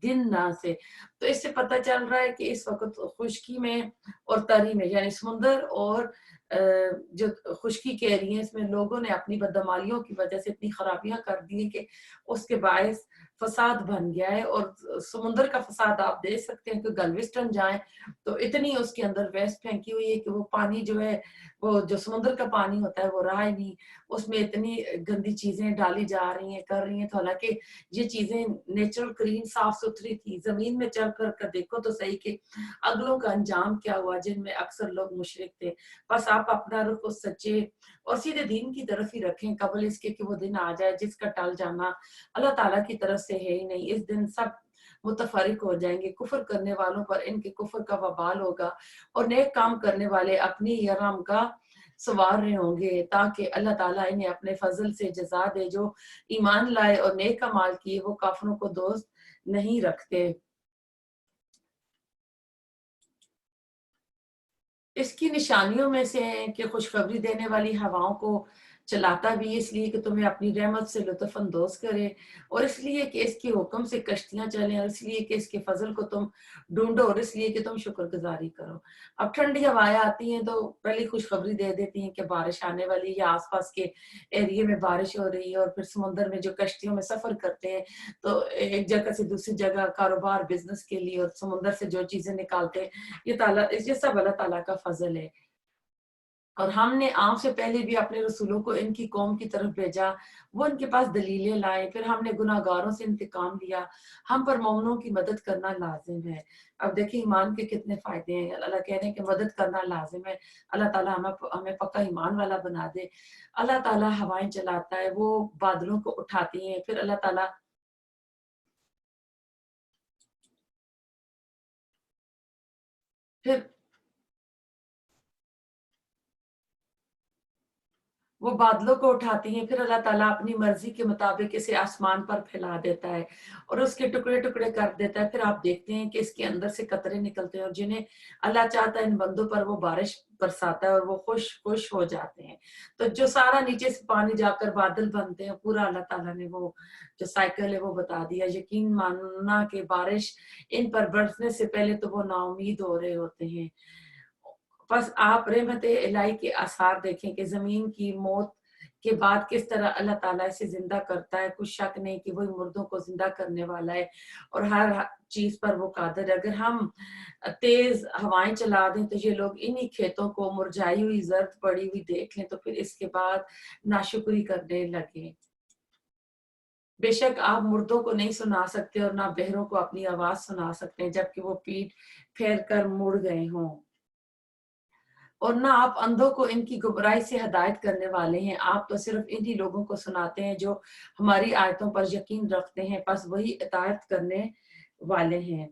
دن نہ سے. تو اس سے پتہ چل رہا ہے کہ اس وقت خشکی میں اور تری میں, یعنی سمندر اور جو خشکی کہہ رہی ہیں, اس میں لوگوں نے اپنی بدعمالیوں کی وجہ سے اتنی خرابیاں کر دی کہ اس کے باعث فساد بن گیا ہے. اور سمندر کا فساد آپ دیکھ سکتے ہیں کہ گلوسٹن جائیں تو اتنی اس کے اندر ویسٹ پھینکی ہوئی ہے کہ وہ پانی جو ہے, وہ جو سمندر کا پانی ہوتا ہے وہ رہا ہی نہیں, اس میں اتنی گندی چیزیں ڈالی جا رہی ہیں, کر رہی ہیں. تو حالانکہ یہ چیزیں نیچرل کلین صاف ستھری تھی. زمین میں چل کر دیکھو تو صحیح کہ اگلوں کا انجام کیا ہوا, جن میں اکثر لوگ مشرک تھے. بس آپ اپنا رخ اس سچے اور سیدھے دین کی طرف ہی رکھیں, قبل اس کے کہ وہ دن آ جائے جس کا ٹل جانا اللہ تعالیٰ کی طرف سے ہے ہی نہیں. اس دن سب متفرق ہو جائیں گے. کفر کرنے والوں پر ان کے کفر کا وبال ہوگا, اور نیک کام کرنے والے اپنی یرغم کا سوار رہے ہوں گے, تاکہ اللہ تعالیٰ انہیں اپنے فضل سے جزا دے. جو ایمان لائے اور نیک اعمال کیے وہ کافروں کو دوست نہیں رکھتے. اس کی نشانیوں میں سے ہیں کہ خوشخبری دینے والی ہواؤں کو چلاتا بھی اس لیے کہ تمہیں اپنی رحمت سے لطف اندوز کرے, اور اس لیے کہ اس کے حکم سے کشتیاں چلیں, اور اس لیے کہ اس کے فضل کو تم ڈھونڈو, اور اس لیے کہ تم شکر گزاری کرو. اب ٹھنڈی ہوائیں آتی ہیں تو پہلی خوشخبری دے دیتی ہیں کہ بارش آنے والی, یا آس پاس کے ایریے میں بارش ہو رہی ہے. اور پھر سمندر میں جو کشتیوں میں سفر کرتے ہیں تو ایک جگہ سے دوسری جگہ کاروبار بزنس کے لیے, اور سمندر سے جو چیزیں نکالتے ہیں, یہ سب اللہ تعالیٰ کا فضل ہے. اور ہم نے آپ سے پہلے بھی اپنے رسولوں کو ان کی قوم کی طرف بھیجا, وہ ان کے پاس دلیلیں لائے, پھر ہم نے گناہ گاروں سے انتقام لیا. ہم پر مومنوں کی مدد کرنا لازم ہے. اب دیکھیں ایمان کے کتنے فائدے ہیں. اللہ کہہ رہے ہیں کہ مدد کرنا لازم ہے. اللہ تعالیٰ ہمیں پکا ایمان والا بنا دے. اللہ تعالیٰ ہوائیں چلاتا ہے, وہ بادلوں کو اٹھاتی ہیں, پھر اللہ تعالیٰ پھر وہ بادلوں کو اٹھاتی ہیں, پھر اللہ تعالیٰ اپنی مرضی کے مطابق اسے آسمان پر پھیلا دیتا ہے اور اس کے ٹکڑے ٹکڑے کر دیتا ہے. پھر آپ دیکھتے ہیں کہ اس کے اندر سے قطرے نکلتے ہیں, اور جنہیں اللہ چاہتا ہے ان بندوں پر وہ بارش برساتا ہے, اور وہ خوش ہو جاتے ہیں. تو جو سارا نیچے سے پانی جا کر بادل بنتے ہیں, پورا اللہ تعالیٰ نے وہ جو سائیکل ہے وہ بتا دیا. یقین ماننا کہ بارش ان پر برسنے سے پہلے تو وہ نا امید ہو رہے ہوتے ہیں. بس آپ رحمت الہی کے آثار دیکھیں کہ زمین کی موت کے بعد کس طرح اللہ تعالیٰ اسے زندہ کرتا ہے. کچھ شک نہیں کہ وہی مردوں کو زندہ کرنے والا ہے, اور ہر چیز پر وہ قادر ہے. اگر ہم تیز ہوائیں چلا دیں تو یہ لوگ انہی کھیتوں کو مرجھائی ہوئی زرد پڑی ہوئی دیکھ لیں تو پھر اس کے بعد ناشکری کرنے لگیں. بے شک آپ مردوں کو نہیں سنا سکتے اور نہ بہروں کو اپنی آواز سنا سکتے ہیں جبکہ وہ پیٹ پھیر کر مڑ گئے ہوں. اور نہ آپ اندھوں کو ان کی گمراہی سے ہدایت کرنے والے ہیں. آپ تو صرف انہی لوگوں کو سناتے ہیں جو ہماری آیتوں پر یقین رکھتے ہیں, پس وہی اطاعت کرنے والے ہیں.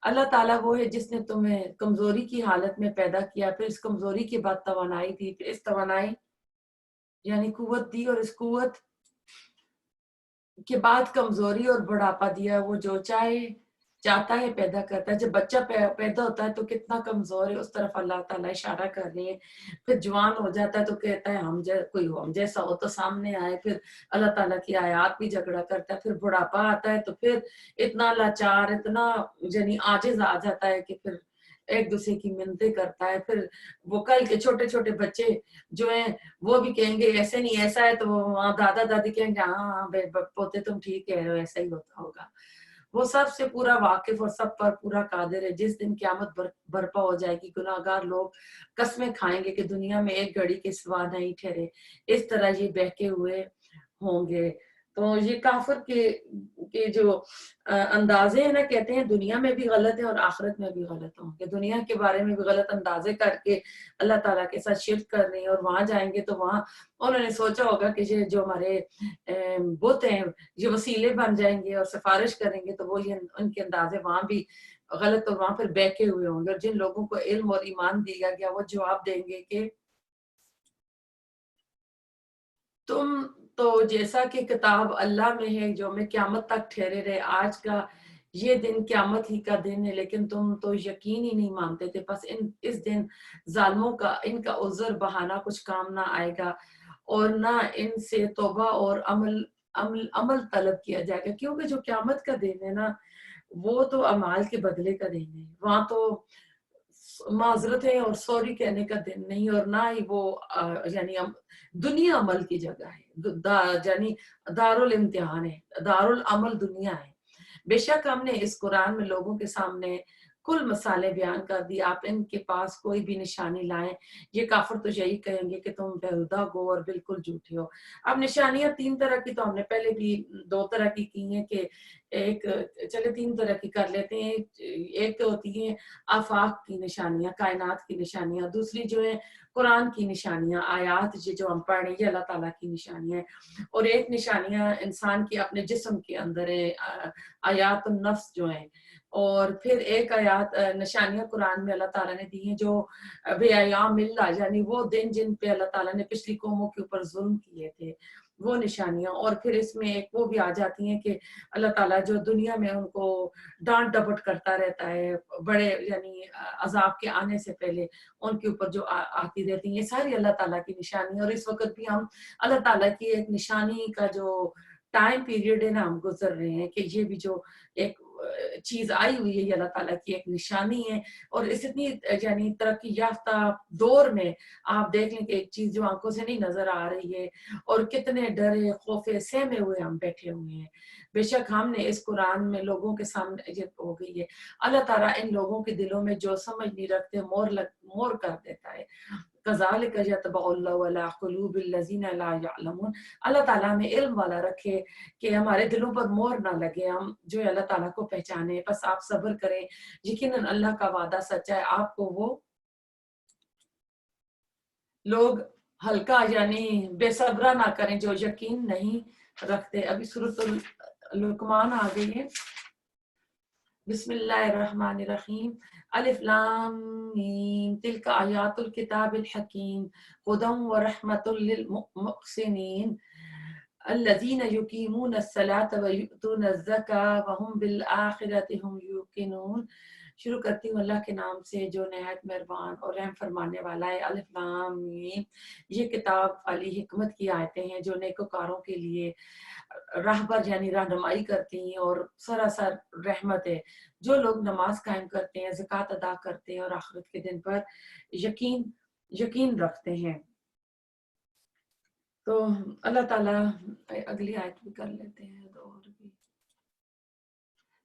اللہ تعالیٰ وہ ہے جس نے تمہیں کمزوری کی حالت میں پیدا کیا, پھر اس کمزوری کے بعد توانائی دی, پھر اس توانائی یعنی قوت دی, اور اس قوت کے بعد کمزوری اور بڑھاپا دیا. وہ جو چاہتا ہے پیدا کرتا ہے. جب بچہ پیدا ہوتا ہے تو کتنا کمزور ہے, اس طرف اللہ تعالیٰ اشارہ کر رہے ہیں. پھر جوان ہو جاتا ہے تو کہتا ہے ہم جیسا ہو تو سامنے آئے. پھر اللہ تعالیٰ کی آیات بھی جھگڑا کرتا ہے. پھر بڑھاپا آتا ہے تو پھر اتنا لاچار, اتنا یعنی عاجز آ جاتا ہے کہ پھر ایک دوسرے کی منتیں کرتا ہے. پھر وہ کل کے چھوٹے چھوٹے بچے جو ہیں وہ بھی کہیں گے ایسے نہیں ایسا ہے, تو وہاں دادا دادی کہیں گے ہاں پوتے تم ٹھیک کہہ رہے ہو, ایسا ہی ہوتا ہوگا. وہ سب سے پورا واقف اور سب پر پورا قادر ہے. جس دن قیامت برپا ہو جائے گی گناہگار لوگ قسمیں کھائیں گے کہ دنیا میں ایک گھڑی کے سوا نہیں ٹھہرے, اس طرح یہ بہکے ہوئے ہوں گے. تو یہ کافر کے جو اندازے ہیں نا, کہتے ہیں دنیا میں بھی غلط ہے اور آخرت میں بھی غلط ہوں گے. دنیا کے بارے میں بھی غلط اندازے کر کے اللہ تعالیٰ کے ساتھ شرک کر رہے ہیں, اور وہاں جائیں گے تو وہاں انہوں نے سوچا ہوگا کہ یہ جو ہمارے بت ہیں یہ وسیلے بن جائیں گے اور سفارش کریں گے, تو وہ ان کے اندازے وہاں بھی غلط اور وہاں پر بیکے ہوئے ہوں گے، اور جن لوگوں کو علم اور ایمان دیا گیا وہ جواب دیں گے کہ تم تو جیسا کہ کتاب اللہ میں ہے جو میں قیامت تک ٹھہرے رہے، آج کا یہ دن قیامت ہی کا دن ہے، لیکن تم تو یقین ہی نہیں مانتے تھے، پس اس دن ظالموں کا ان کا عذر بہانہ کچھ کام نہ آئے گا، اور نہ ان سے توبہ اور عمل طلب کیا جائے گا، کیونکہ جو قیامت کا دن ہے نا وہ تو اعمال کے بدلے کا دن ہے، وہاں تو معذرتیں اور سوری کہنے کا دن نہیں، اور نہ ہی وہ یعنی دنیا عمل کی جگہ ہے، یعنی دارالامتحان ہے، دارالعمل دنیا ہے۔ بے شک ہم نے اس قرآن میں لوگوں کے سامنے کل مسالے بیان کر دی، آپ ان کے پاس کوئی بھی نشانی لائیں، یہ کافر تو یہی کہیں گے کہ تم بیہودہ گو اور بالکل جھوٹے ہو۔ اب نشانیاں تین طرح کی تو ہم نے پہلے بھی دو طرح کی ہیں، کہ ایک چلے تین طرح کی کر لیتے ہیں، ایک تو ہوتی ہیں آفاق کی نشانیاں، کائنات کی نشانیاں، دوسری جو ہے قرآن کی نشانیاں، آیات جو ہم پڑھ رہے ہیں یہ اللہ تعالیٰ کی نشانیاں ہیں، اور ایک نشانیاں انسان کی اپنے جسم کے اندر ہے، آیات النفس جو ہیں، اور پھر ایک آیات نشانیاں قرآن میں اللہ تعالیٰ نے دی ہیں جو بے ایام اللہ، یعنی وہ دن جن پہ اللہ تعالیٰ نے پچھلی قوموں کے اوپر ظلم کیے تھے وہ نشانیاں، اور پھر اس میں ایک وہ بھی آ جاتی ہیں کہ اللہ تعالیٰ جو دنیا میں ان کو ڈانٹ ڈپٹ کرتا رہتا ہے، بڑے یعنی عذاب کے آنے سے پہلے ان کے اوپر جو آتی رہتی ہیں، یہ ساری اللہ تعالیٰ کی نشانی، اور اس وقت بھی ہم اللہ تعالیٰ کی ایک نشانی کا جو ٹائم پیریڈ ہے نا ہم گزر رہے ہیں، کہ یہ بھی جو ایک چیز آئی ہوئی ہے یہ اللہ تعالیٰ کی ایک نشانی ہے، اور اس اتنی یعنی ترقی یافتہ دور میں آپ دیکھ لیں کہ ایک چیز جو آنکھوں سے نہیں نظر آ رہی ہے، اور کتنے ڈرے خوفے سہمے ہوئے ہم بیٹھے ہوئے ہیں، بے شک ہم نے اس قرآن میں لوگوں کے سامنے یہ ہو گئی ہے، اللہ تعالیٰ ان لوگوں کے دلوں میں جو سمجھ نہیں رکھتے مور کر دیتا ہے، كَذَلِكَ يَطْبَعُ اللَّهُ عَلَىٰ قُلُوبِ الَّذِينَ لَا يَعْلَمُونَ، اللہ تعالیٰ ہمیں علم والا رکھے کہ ہمارے دلوں پر مور نہ لگے، ہم جو ہے اللہ تعالیٰ کو پہچانے، بس آپ صبر کریں، یقیناً اللہ کا وعدہ سچا ہے، آپ کو وہ لوگ ہلکا یعنی بے صبرا نہ کریں جو یقین نہیں رکھتے۔ ابھی سورۃ لقمان آ گئی ہے، بسم اللہ الرحمن الرحیم، الف لام میم، تلک آیات الکتاب الحکیم، ہدی ورحمۃ للمحسنین الذین یقیمون الصلاۃ ویؤتون الزکاۃ وہم بالآخرۃ هم یوقنون۔ شروع کرتی ہوں اللہ کے نام سے جو نہایت مہربان اور رحم فرمانے والا ہے۔ الف لام میم، یہ کتاب علی حکمت کی آیتیں ہیں جو نیکوکاروں کے لیے راہبر یعنی رہنمائی کرتی ہیں، اور سراسر رحمت ہے، جو لوگ نماز قائم کرتے ہیں، زکوٰۃ ادا کرتے ہیں، اور آخرت کے دن پر یقین رکھتے ہیں۔ تو اللہ تعالیٰ اگلی آیت بھی کر لیتے ہیں، اور بھی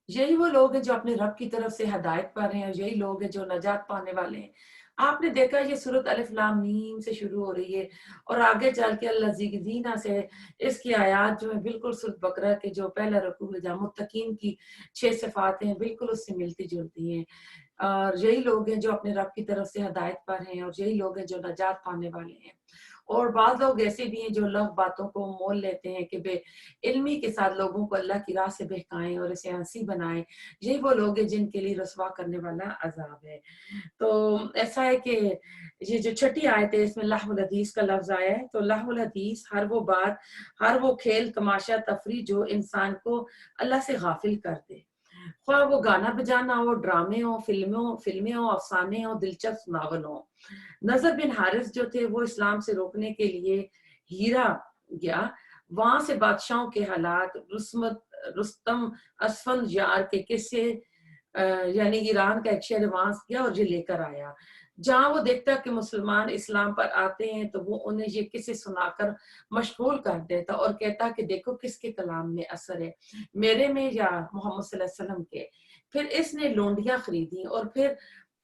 یہی وہ لوگ ہیں جو اپنے رب کی طرف سے ہدایت پر ہیں، اور یہی لوگ ہیں جو نجات پانے والے ہیں۔ آپ نے دیکھا یہ سورۃ الف لام میم سے شروع ہو رہی ہے، اور آگے چل کے الذین سے اس کی آیات جو ہے بالکل سورۃ بقرہ کے جو پہلا رکوع ہے جہاں متقین کی 6 صفات ہیں بالکل اس سے ملتی جلتی ہیں، اور یہی لوگ ہیں جو اپنے رب کی طرف سے ہدایت پر ہیں، اور یہی لوگ ہیں جو نجات پانے والے ہیں۔ اور بعض لوگ ایسے بھی ہیں جو لغو باتوں کو مول لیتے ہیں کہ بے علمی کے ساتھ لوگوں کو اللہ کی راہ سے بہکائیں اور اسے ہنسی بنائیں، یہی وہ لوگ ہیں جن کے لیے رسوا کرنے والا عذاب ہے۔ تو ایسا ہے کہ یہ جو چھٹی آیت ہے اس میں لہو الحدیث کا لفظ آیا ہے، تو لہو الحدیث ہر وہ بات، ہر وہ کھیل تماشا تفریح جو انسان کو اللہ سے غافل کر دے، خواہ وہ گانا بجانا ہو، ڈرامے ہوں، فلمیں ہوں، افسانے ہوں، دلچسپ ناول ہوں۔ نضر بن حارث جو تھے وہ اسلام سے روکنے کے لیے ہیرا گیا، وہاں سے بادشاہوں کے حالات، رستم اسفن یار کے قصے، یعنی ایران کا ایک شہر وہاں گیا اور یہ لے کر آیا، جہاں وہ دیکھتا کہ مسلمان اسلام پر آتے ہیں تو وہ انہیں یہ قصے سنا کر مشغول کر دیتا اور کہتا کہ دیکھو کس کے کلام میں اثر ہے، میرے میں یا محمد صلی اللہ علیہ وسلم کے۔ پھر اس نے لونڈیاں خریدی، اور پھر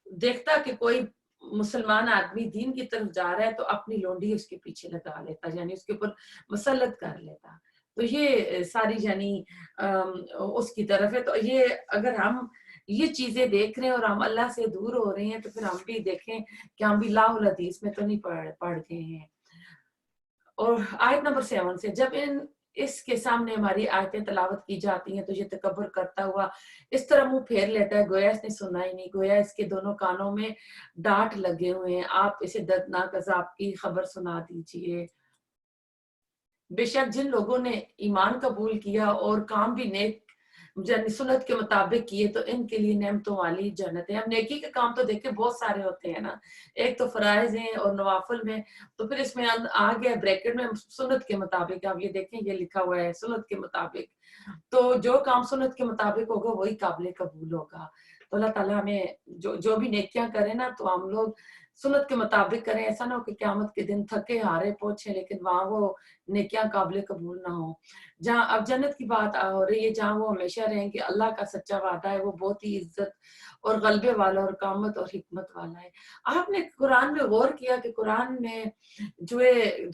دیکھتا کہ کوئی مسلمان آدمی دین کی طرف جا رہا ہے تو اپنی لونڈی اس کے پیچھے لگا لیتا، یعنی اس کے اوپر مسلط کر لیتا۔ تو یہ ساری یعنی اس کی طرف ہے۔ تو یہ اگر ہم یہ چیزیں دیکھ رہے ہیں اور ہم اللہ سے دور ہو رہے ہیں تو پھر ہم بھی دیکھیں کہ ہم بھی لاہ الحدیث میں تو نہیں پڑھ گئے ہیں۔ اور آیت نمبر 7 سے، جب ان اس کے سامنے ہماری آیتیں تلاوت کی جاتی ہیں تو یہ تکبر کرتا ہوا اس طرح منہ پھیر لیتا ہے گویا اس نے سنا ہی نہیں، گویا اس کے دونوں کانوں میں ڈانٹ لگے ہوئے ہیں، آپ اسے دردناک عذاب کی خبر سنا دیجئے۔ بے شک جن لوگوں نے ایمان قبول کیا اور کام بھی نیک یعنی سنت کے مطابق کیے تو ان کے لیے نعمتوں والی جنت ہے۔ ہم نیکی کے کام تو دیکھیں بہت سارے ہوتے ہیں نا، ایک تو فرائض ہیں اور نوافل میں، تو پھر اس میں آ گیا بریکٹ میں سنت کے مطابق، آپ یہ دیکھیں یہ لکھا ہوا ہے سنت کے مطابق، تو جو کام سنت کے مطابق ہوگا وہی قابل قبول ہوگا۔ تو اللہ تعالیٰ ہمیں جو بھی نیکیاں کریں نا تو ہم لوگ سنت کے مطابق کریں، ایسا نہ ہو کہ قیامت کے دن تھکے ہارے پہنچے لیکن وہاں وہ نیکیاں قابل قبول نہ ہوں۔ جہاں اب جنت کی بات ہو رہی ہے جہاں وہ ہمیشہ رہیں گے، اللہ کا سچا وعدہ ہے، وہ بہت ہی عزت اور غلبے والا اور کامت اور حکمت والا ہے۔ آپ نے قرآن میں غور کیا کہ قرآن میں جو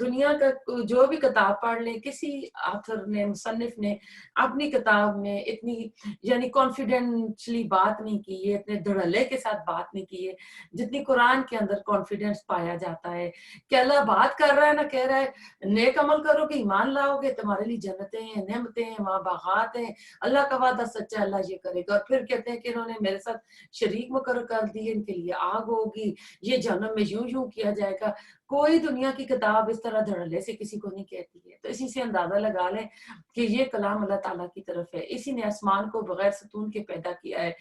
دنیا کا جو بھی کتاب پڑھ لیں، کسی آتھر نے مصنف نے اپنی کتاب میں اتنی یعنی کانفیڈنشلی بات نہیں کی ہے، اتنے دھڑلے کے ساتھ بات نہیں کی ہے جتنی قرآن کے اندر کانفیڈنس پایا جاتا ہے کہ اللہ بات کر رہا ہے نہ کہہ رہا ہے نیک عمل کرو گے ایمان لاؤ گے تمہارے لیے جنتیں ہیں، نعمتیں ہیں، وہاں باغات ہیں، اللہ کا وعدہ سچا، اللہ یہ کرے گا۔ اور پھر کہتے ہیں کہ انہوں نے میرے ساتھ شریک مقرر کر دیے، ان کے لیے آگ ہوگی، یہ جہنم میں یوں یوں کیا جائے گا۔ کوئی دنیا کی کتاب اس طرح دھڑلے سے کسی کو نہیں کہتی ہے، تو اسی سے اندازہ لگا لیں کہ یہ کلام اللہ تعالیٰ کی طرف ہے۔ اسی نے آسمان کو بغیر ستون کے پیدا کیا ہے،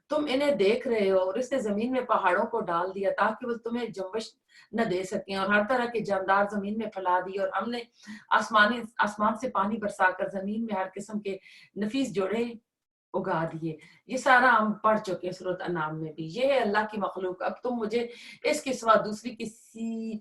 تم انہیں دیکھ رہے ہو، اور اس نے زمین میں پہاڑوں کو ڈال دیا تاکہ وہ تمہیں جنبش نہ دے سکیں، اور ہر طرح کے جاندار زمین میں پھیلا دی، اور ہم نے آسمان سے پانی برسا کر زمین میں ہر قسم کے نفیس جوڑے اگا دیے۔ یہ سارا ہم پڑھ چکے ہیں سورۃ انعام میں بھی۔ یہ ہے اللہ کی مخلوق، اب تم مجھے اس کے سوا دوسری کسی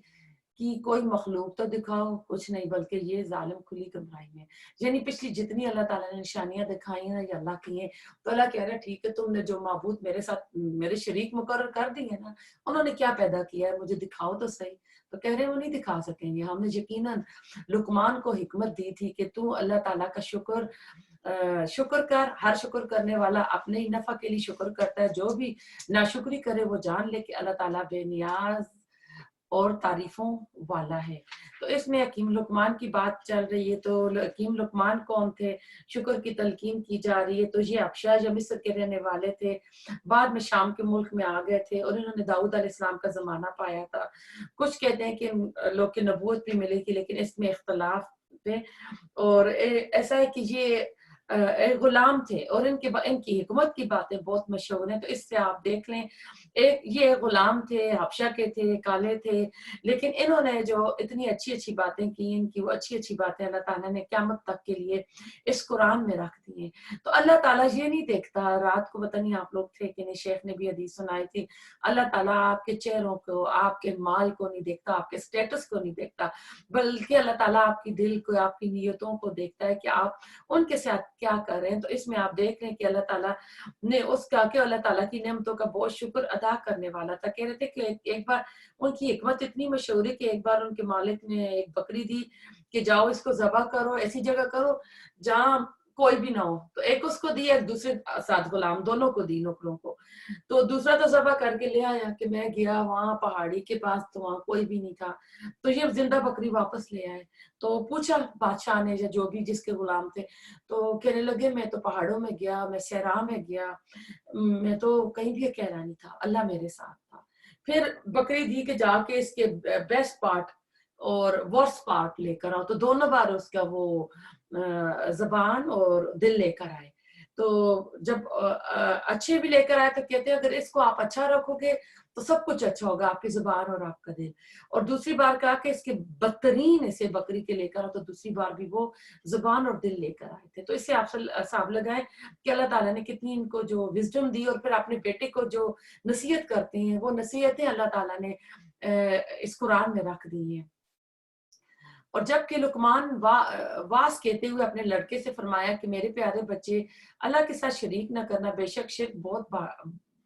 کی کوئی مخلوق تو دکھاؤ، کچھ نہیں، بلکہ یہ ظالم کھلی گمراہی میں۔ یعنی پچھلی جتنی اللہ تعالیٰ نے نشانیاں دکھائی ہیں یہ اللہ کی ہیں، تو اللہ کہہ رہا ہے ٹھیک ہے تم نے جو معبود میرے ساتھ میرے شریک مقرر کر دی ہے نا، انہوں نے کیا پیدا کیا ہے مجھے دکھاؤ تو صحیح۔ تو کہہ رہے ہیں وہ نہیں دکھا سکیں گے۔ ہم نے یقیناً لقمان کو حکمت دی تھی کہ تو اللہ تعالیٰ کا شکر کر، ہر شکر کرنے والا اپنے ہی نفع کے لیے شکر کرتا ہے، جو بھی ناشکری کرے وہ جان لے کہ اللہ تعالیٰ بے نیاز اور تعریفوں والا ہے۔ تو اس میں حکیم لقمان کی بات چل رہی ہے، تو حکیم لقمان کون تھے، شکر کی تلقین کی جا رہی ہے۔ تو یہ ابشا جو مصر کے رہنے والے تھے، بعد میں شام کے ملک میں آ گئے تھے اور انہوں نے داؤد علیہ السلام کا زمانہ پایا تھا۔ کچھ کہتے ہیں کہ لوگ کی نبوت بھی ملے گی لیکن اس میں اختلاف تھے، اور ایسا ہے کہ یہ غلام تھے اور ان کی حکمت کی باتیں بہت مشہور ہیں، تو اس سے آپ دیکھ لیں یہ غلام تھے، حبشہ کے تھے، کالے تھے، لیکن انہوں نے جو اتنی اچھی اچھی باتیں کی، ان کی وہ اچھی اچھی باتیں اللہ تعالیٰ نے قیامت تک کے لیے اس قرآن میں رکھ دی ہیں۔ تو اللہ تعالیٰ یہ نہیں دیکھتا، رات کو پتہ نہیں آپ لوگ تھے کہ نہیں، شیخ نے بھی حدیث سنائی تھی، اللہ تعالیٰ آپ کے چہروں کو، آپ کے مال کو نہیں دیکھتا، آپ کے سٹیٹس کو نہیں دیکھتا، بلکہ اللہ تعالیٰ آپ کی دل کو، آپ کی نیتوں کو دیکھتا ہے کہ آپ ان کے ساتھ کیا کر رہے ہیں۔ تو اس میں آپ دیکھ رہے ہیں کہ اللہ تعالیٰ نے اس کا کہ اللہ تعالیٰ کی نعمتوں کا بہت شکر ادا کرنے والا تھا۔ کہہ رہے تھے کہ ایک بار ان کی حکمت اتنی مشہور ہے کہ ایک بار ان کے مالک نے ایک بکری دی کہ جاؤ اس کو ذبح کرو، ایسی جگہ کرو جہاں کوئی بھی نہ ہو، تو ایک اس کو دی، ایک دوسرے ساتھ غلام دونوں کو دی، نوکروں کو۔ تو دوسرا تو ذبح کر کے لے آیا کہ میں گیا وہاں پہاڑی کے پاس تو وہاں کوئی بھی نہیں تھا، تو یہ زندہ بکری واپس لے آئے۔ تو پوچھا بادشاہ نے یا جو بھی جس کے غلام تھے، تو کہنے لگے میں تو پہاڑوں میں گیا، میں صحرا میں گیا، میں تو کہیں بھی اکیلا نہیں تھا، اللہ میرے ساتھ تھا۔ پھر بکری دی کہ جا کے اس کے بیسٹ پارٹ اور ورس پارٹ لے کر آؤ، تو دونوں بار اس کا وہ زبان اور دل لے کر آئے۔ تو جب اچھے بھی لے کر آئے تو کہتے ہیں اگر اس کو آپ اچھا رکھو گے تو سب کچھ اچھا ہوگا، آپ کی زبان اور آپ کا دل۔ اور دوسری بار کہا کہ اس کے بدترین اسے بکری کے لے کر آؤ، تو دوسری بار بھی وہ زبان اور دل لے کر آئے تھے۔ تو اس سے آپ حساب لگائیں کہ اللہ تعالیٰ نے کتنی ان کو جو وزڈم دی، اور پھر اپنے بیٹے کو جو نصیحت کرتے ہیں وہ نصیحتیں اللہ تعالیٰ نے اس قرآن میں رکھ دی ہیں۔ اور جب کہ لقمان واس کہتے ہوئے اپنے لڑکے سے فرمایا کہ میرے پیارے بچے اللہ کے ساتھ شریک نہ کرنا، بے شک شرک بہت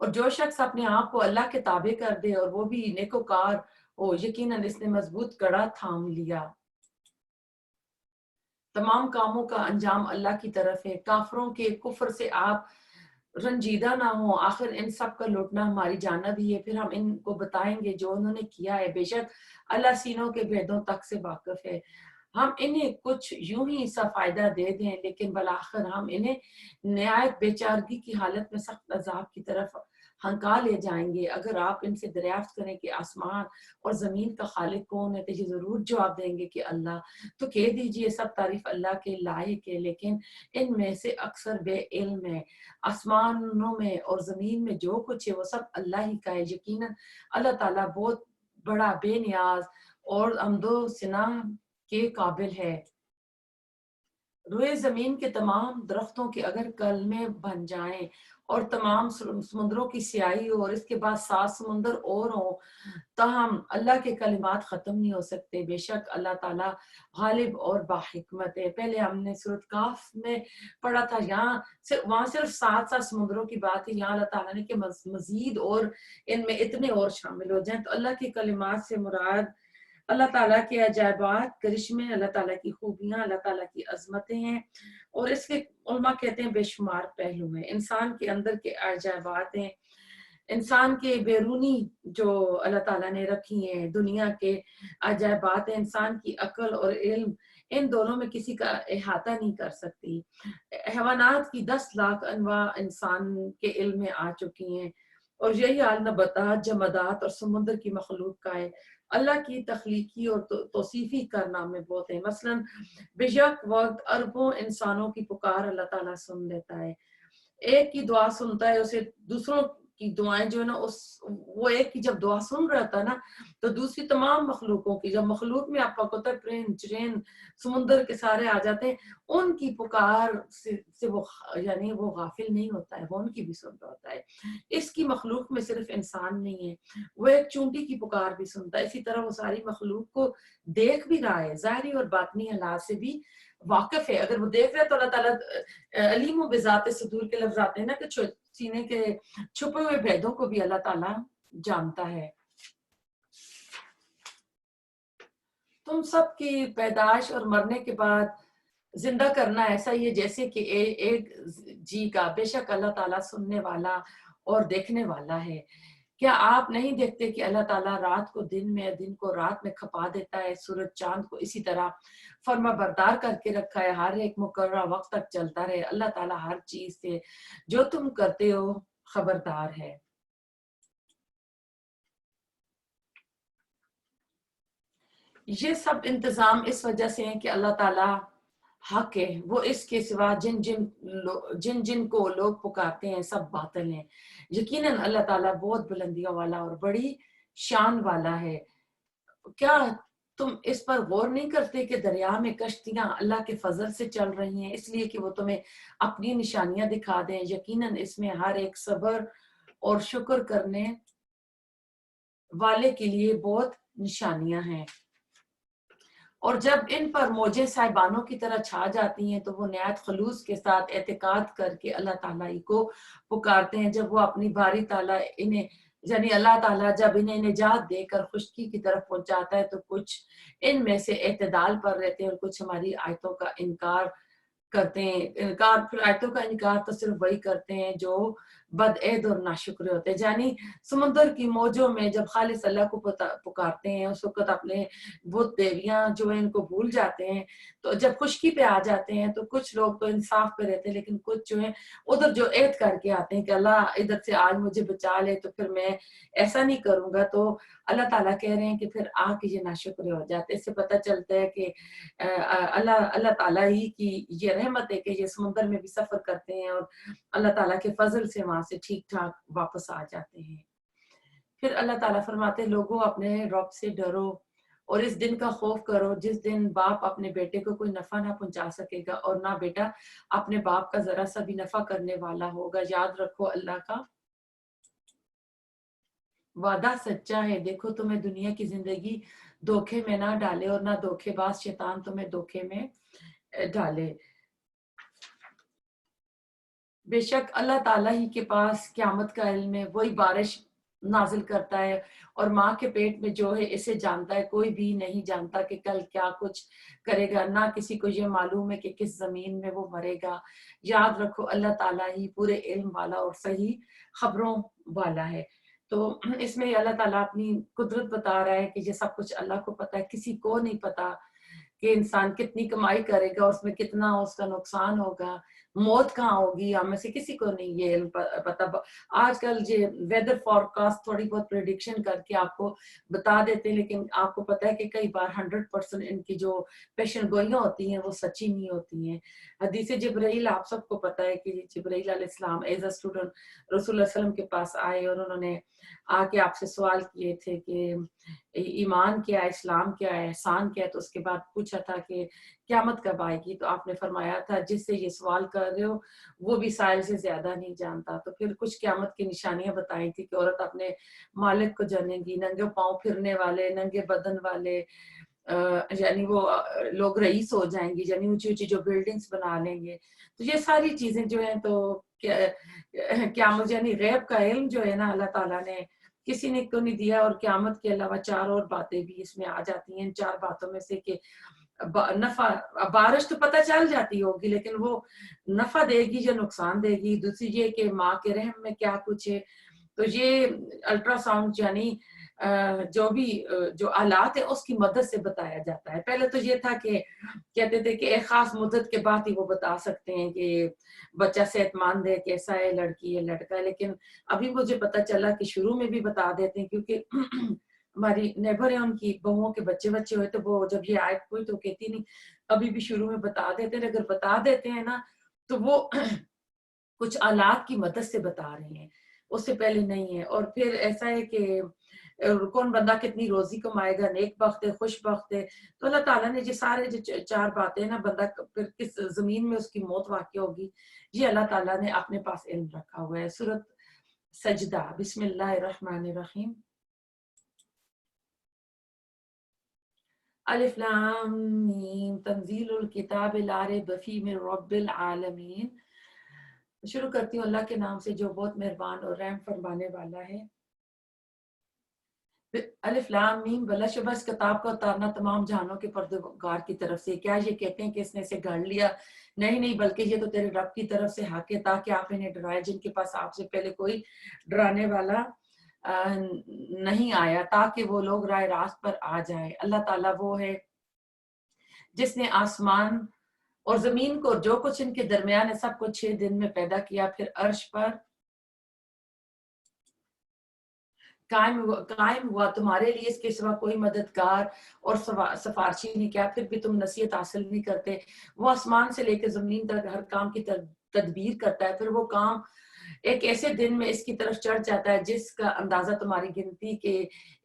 اور جو شخص اپنے آپ کو اللہ کے تابع کر دے اور وہ بھی نیکوکار ہو، یقیناً اس نے مضبوط کڑا تھام لیا۔ تمام کاموں کا انجام اللہ کی طرف ہے۔ کافروں کے کفر سے آپ رنجیدہ نہ ہوں، آخر ان سب کا لوٹنا ہماری جانب ہی ہے، پھر ہم ان کو بتائیں گے جو انہوں نے کیا ہے، بے شک اللہ سینوں کے بھیدوں تک سے واقف ہے۔ ہم انہیں کچھ یوں ہی سا فائدہ دے دیں، لیکن بالآخر ہم انہیں نہایت بے چارگی کی حالت میں سخت عذاب کی طرف ہنکا لے جائیں گے۔ اگر آپ ان سے دریافت کریں کہ آسمان اور زمین کا خالق کون ہے تو یہ ضرور جواب دیں گے کہ اللہ۔ تو کہہ دیجئے سب تعریف اللہ کے لائق ہے، لیکن ان میں سے اکثر بے علم ہے۔ آسمانوں میں اور زمین میں جو کچھ ہے وہ سب اللہ ہی کا ہے، یقیناً اللہ تعالیٰ بہت بڑا، بے نیاز اور حمد و ثنا کے قابل ہے۔ روئے زمین کے تمام درختوں کے اگر کلمے بن جائیں اور تمام سمندروں کی سیاہی ہو اور اس کے بعد 7 سمندر اور ہوں، تاہم اللہ کے کلمات ختم نہیں ہو سکتے۔ بے شک اللہ تعالیٰ غالب اور باحکمت ہے۔ پہلے ہم نے سورۃ کاف میں پڑھا تھا، وہاں صرف 7 سمندروں کی بات ہے، یہاں اللہ تعالیٰ نے کہ مزید اور ان میں اتنے اور شامل ہو جائیں۔ تو اللہ کے کلمات سے مراد اللہ تعالیٰ کے عجائبات، کرشمے، اللہ تعالیٰ کی خوبیاں، اللہ تعالیٰ کی عظمتیں ہیں، اور اس کے علماء کہتے ہیں بے شمار پہلو ہیں۔ انسان کے اندر کے عجائبات ہیں، انسان کے بیرونی جو اللہ تعالیٰ نے رکھی ہیں دنیا کے عجائبات ہیں، انسان کی عقل اور علم ان دونوں میں کسی کا احاطہ نہیں کر سکتی۔ حیوانات کی 10 لاکھ انواع انسان کے علم میں آ چکی ہیں، اور یہی حال نباتات، جمادات اور سمندر کی مخلوق کا ہے۔ اللہ کی تخلیقی اور توصیفی کارنامے بہت ہیں۔ مثلاً بیشک وقت اربوں انسانوں کی پکار اللہ تعالیٰ سن لیتا ہے۔ ایک کی دعا سنتا ہے، اسے دوسروں کی دعائیں جو ہے نا، وہ ایک کی جب دعا سن رہا تھا نا، تو دوسری تمام مخلوقوں کی، جب مخلوق میں آپ کو پرند چرین سمندر کے سارے آ جاتے ہیں، ان کی پکار سے وہ یعنی وہ غافل نہیں ہوتا ہے، وہ ان کی بھی سن رہا ہوتا ہے۔ اس کی مخلوق میں صرف انسان نہیں ہے، وہ ایک چونٹی کی پکار بھی سنتا ہے، اسی طرح وہ ساری مخلوق کو دیکھ بھی رہا ہے، ظاہری اور باطنی حالات سے بھی واقف ہے۔ اگر وہ دیکھ رہے تو اللہ تعالیٰ علیم و بذات صدور کے لفظ آتے ہیں نا کہ سینے کے چھپے ہوئے بھیدوں کو بھی اللہ تعالیٰ جانتا ہے۔ تم سب کی پیدائش اور مرنے کے بعد زندہ کرنا ایسا ہی ہے جیسے کہ ایک جی کا، بے شک اللہ تعالیٰ سننے والا اور دیکھنے والا ہے۔ کیا آپ نہیں دیکھتے کہ اللہ تعالیٰ رات کو دن میں، دن کو رات میں کھپا دیتا ہے، سورج چاند کو اسی طرح فرما بردار کر کے رکھا ہے، ہر ایک مقررہ وقت تک چلتا رہے۔ اللہ تعالیٰ ہر چیز سے جو تم کرتے ہو خبردار ہے۔ یہ سب انتظام اس وجہ سے ہیں کہ اللہ تعالیٰ حق ہے، وہ اس کے سوا جن جن کو لوگ پکارتے ہیں سب باطل ہیں۔ یقیناً اللہ تعالیٰ بہت بلندیوں والا اور بڑی شان والا ہے۔ کیا تم اس پر غور نہیں کرتے کہ دریا میں کشتیاں اللہ کے فضل سے چل رہی ہیں، اس لیے کہ وہ تمہیں اپنی نشانیاں دکھا دیں؟ یقیناً اس میں ہر ایک صبر اور شکر کرنے والے کے لیے بہت نشانیاں ہیں۔ اور جب ان پر موجیں صاحبانوں کی طرح چھا جاتی ہیں تو وہ نہایت خلوص کے ساتھ اعتقاد کر کے اللہ تعالیٰ ہی کو پکارتے ہیں۔ جب وہ اپنی باری تعالیٰ انہیں یعنی اللہ تعالیٰ جب انہیں نجات دے کر خشکی کی طرف پہنچاتا ہے تو کچھ ان میں سے اعتدال پر رہتے ہیں اور کچھ ہماری آیتوں کا انکار کرتے ہیں۔ پھر آیتوں کا انکار تو صرف وہی کرتے ہیں جو بدعید اور ناشکر ہوتے ہیں۔ یعنی سمندر کی موجوں میں جب خالص اللہ کو پکارتے ہیں اس وقت اپنے بت دیویاں جو ہیں ان کو بھول جاتے ہیں، تو جب خشکی پہ آ جاتے ہیں تو کچھ لوگ تو انصاف پہ رہتے ہیں، لیکن کچھ جو ہیں ادھر جو عہد کر کے آتے ہیں کہ اللہ ادھر سے آج مجھے بچا لے تو پھر میں ایسا نہیں کروں گا۔ تو اللہ تعالیٰ کہہ رہے ہیں کہ پھر آ کے یہ ناشکر ہو جاتے ہیں۔ اس سے پتہ چلتا ہے کہ اللہ تعالیٰ ہی کی یہ رحمت ہے کہ یہ سمندر میں بھی سفر کرتے ہیں اور اللہ تعالیٰ کے فضل سے وہاں سے ٹھیک ٹھاک واپس آ جاتے ہیں۔ پھر اللہ تعالیٰ فرماتے ہیں لوگوں اپنے رب سے ڈرو اور اس دن کا خوف کرو جس دن باپ اپنے بیٹے کو کوئی نفع نہ پہنچا سکے گا اور نہ بیٹا اپنے باپ کا ذرا سا بھی نفع کرنے والا ہوگا۔ یاد رکھو اللہ کا وعدہ سچا ہے۔ دیکھو تمہیں دنیا کی زندگی دھوکے میں نہ ڈالے اور نہ دھوکے باز شیطان تمہیں دھوکے میں ڈالے۔ بے شک اللہ تعالیٰ ہی کے پاس قیامت کا علم ہے، وہی بارش نازل کرتا ہے، اور ماں کے پیٹ میں جو ہے اسے جانتا ہے، کوئی بھی نہیں جانتا کہ کل کیا کچھ کرے گا، نہ کسی کو یہ معلوم ہے کہ کس زمین میں وہ مرے گا۔ یاد رکھو اللہ تعالیٰ ہی پورے علم والا اور صحیح خبروں والا ہے۔ تو اس میں اللہ تعالیٰ اپنی قدرت بتا رہا ہے کہ یہ سب کچھ اللہ کو پتا ہے، کسی کو نہیں پتا کہ انسان کتنی کمائی کرے گا، اس میں کتنا اس کا نقصان ہوگا، موت کہاں ہوگی، ہم میں سے کسی کو نہیں یہ علم پتا۔ آج کل یہ ویدر فورکاسٹ تھوڑی بہت پریڈکشن کر کے آپ کو بتا دیتے ہیں، لیکن آپ کو پتا ہے کہ کئی بار 100% ان کی جو پیشن گوئیاں ہوتی ہیں وہ سچی نہیں ہوتی ہیں۔ حدیث جبرائیل آپ سب کو پتا ہے کہ جبرائیل علیہ السلام ایز اے اسٹوڈنٹ رسول اللہ صلی اللہ علیہ وسلم کے پاس آئے، اور انہوں نے آ کے آپ سے سوال کیے تھے کہ ایمان کیا ہے، اسلام کیا ہے، احسان کیا ہے، تو اس کے بعد پوچھا تھا کہ قیامت کب آئے گی، تو آپ نے فرمایا تھا جس سے یہ سوال کر رہے ہو وہ بھی سائل سے زیادہ نہیں جانتا۔ تو پھر کچھ قیامت کی نشانیاں بتائی تھی کہ عورت اپنے مالک کو جانے گی، ننگے پاؤں پھرنے والے، ننگے بدن والے، یعنی وہ لوگ رئیس ہو جائیں گی، یعنی اونچی اونچی جو بلڈنگز بنا لیں گے۔ تو یہ ساری چیزیں جو ہیں تو قیامت یعنی غیب کا علم جو ہے نا اللہ تعالیٰ نے کسی نے کو نہیں دیا، اور قیامت کے علاوہ 4 اور باتیں بھی اس میں آ جاتی ہیں۔ ان 4 باتوں میں سے کہ نفع، بارش تو پتہ چل جاتی ہوگی لیکن وہ نفع دے گی یا نقصان دے گی۔ دوسری یہ کہ ماں کے رحم میں کیا کچھ ہے، تو یہ الٹرا ساؤنڈ یعنی جو بھی جو آلات ہے اس کی مدد سے بتایا جاتا ہے۔ پہلے تو یہ تھا کہ کہتے تھے کہ ایک خاص مدت کے بعد ہی وہ بتا سکتے ہیں کہ بچہ صحت مند ہے، کیسا ہے، لڑکی ہے لڑکا ہے، لیکن ابھی مجھے پتا چلا کہ شروع میں بھی بتا دیتے ہیں، کیونکہ ہماری نیبر ہے ان کی بہوؤں کے بچے ہوئے تو وہ جب یہ آیت ہوئی تو کہتی نہیں ابھی بھی شروع میں بتا دیتے ہیں، اگر بتا دیتے ہیں نا تو وہ کچھ آلات کی مدد سے بتا رہے ہیں، اس سے پہلے نہیں ہے۔ اور پھر ایسا ہے کہ کون بندہ کتنی روزی کمائے گا، نیک بخت ہے، خوش بخت ہے، تو اللہ تعالیٰ نے جو سارے جو 4 باتیں نا بندہ پھر کس زمین میں اس کی موت واقع ہوگی، یہ اللہ تعالیٰ نے اپنے پاس علم رکھا ہوا ہے۔ سورۃ سجدہ، بسم اللہ الرحمن الرحیم۔ الف لام میم تنزیل الکتاب لا ریب فیہ من رب العالمین۔ شروع کرتی ہوں اللہ کے نام سے جو بہت مہربان اور رحم فرمانے والا ہے۔ الف لام میم، بلا شبہ اس کتاب کا اتارنا تمام جہانوں کے پروردگار کی طرف سے۔ کیا یہ کہتے ہیں کہ اس نے اسے گھڑ لیا؟ نہیں، بلکہ یہ تو تیرے رب کی طرف سے حق ہے تاکہ آپ انہیں ڈرائے جن کے پاس آپ سے پہلے کوئی ڈرانے والا نہیں آیا، تاکہ وہ لوگ راہ راست پر آ جائے۔ اللہ تعالیٰ وہ ہے جس نے آسمان اور زمین کو جو کچھ ان کے درمیان ہے سب کو 6 دن میں پیدا کیا، پھر عرش پر قائم ہوا، تمہارے لیے اس کے سوا کوئی مددگار اور سفارشی نہیں، کیا پھر بھی تم نصیحت حاصل نہیں کرتے؟ وہ آسمان سے لے کے زمین تک ہر کام کی تدبیر کرتا ہے، پھر وہ کام ایک ایسے دن میں اس کی طرف چڑھ جاتا ہے جس کا اندازہ تمہاری گنتی کے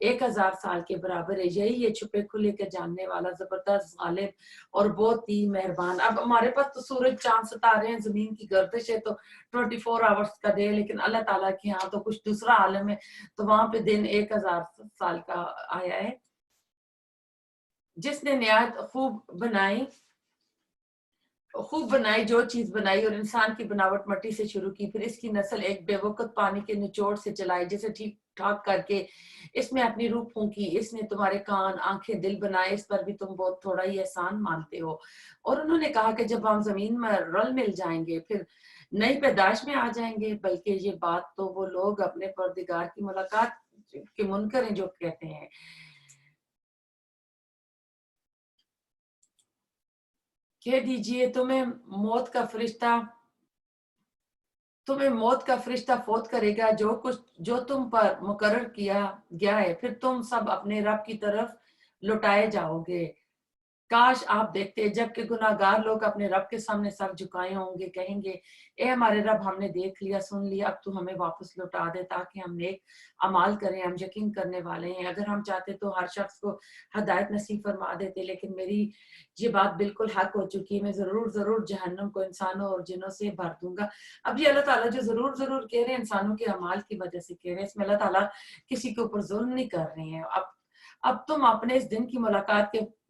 1000 سال کے برابر ہے۔ یہی ہے چھپے کھلے کے جاننے والا، زبردست، غالب اور بہت ہی مہربان۔ اب ہمارے پاس تو سورج، چاند، ستارے ہیں، زمین کی گردش ہے تو 24 آورس کا دے، لیکن اللہ تعالیٰ کے ہاں تو کچھ دوسرا عالم ہے، تو وہاں پہ دن 1000 سال کا آیا ہے۔ جس نے نہایت خوب بنائی جو چیز بنائی، اور انسان کی بناوٹ مٹی سے شروع کی، پھر اس کی نسل ایک بے وقت پانی کے نچوڑ سے چلائی، جسے ٹھیک ٹھاک کر کے اس میں اپنی روح پھونکی۔ اس نے تمہارے کان، آنکھیں، دل بنائے، اس پر بھی تم بہت تھوڑا ہی احسان مانتے ہو۔ اور انہوں نے کہا کہ جب ہم زمین میں رل مل جائیں گے پھر نئی پیدائش میں آ جائیں گے، بلکہ یہ بات تو وہ لوگ اپنے پروردگار کی ملاقات کے منکر ہیں جو کہتے ہیں۔ کہہ دیجئے تمہیں موت کا فرشتہ فوت کرے گا، جو تم پر مقرر کیا گیا ہے، پھر تم سب اپنے رب کی طرف لوٹائے جاؤ گے۔ کاش آپ دیکھتے جب کہ گناہگار لوگ اپنے رب کے سامنے سر جھکائے ہوں گے، کہیں گے اے ہمارے رب، ہم نے دیکھ لیا، سن لیا، اب تو ہمیں واپس لوٹا دے تاکہ ہم نیک اعمال کریں، ہم یقین کرنے والے ہیں۔ اگر ہم چاہتے تو ہر شخص کو ہدایت نصیب فرما دیتے، لیکن میری یہ بات بالکل حق ہو چکی ہے، میں ضرور جہنم کو انسانوں اور جنوں سے بھر دوں گا۔ اب یہ اللہ تعالیٰ جو ضرور کہہ رہے ہیں انسانوں کے اعمال کی وجہ سے کہہ رہے ہیں، اس میں اللہ تعالیٰ کسی کے اوپر ظلم نہیں کر رہے ہیں۔ اب تم اپنے اس دن کی ملاقات کے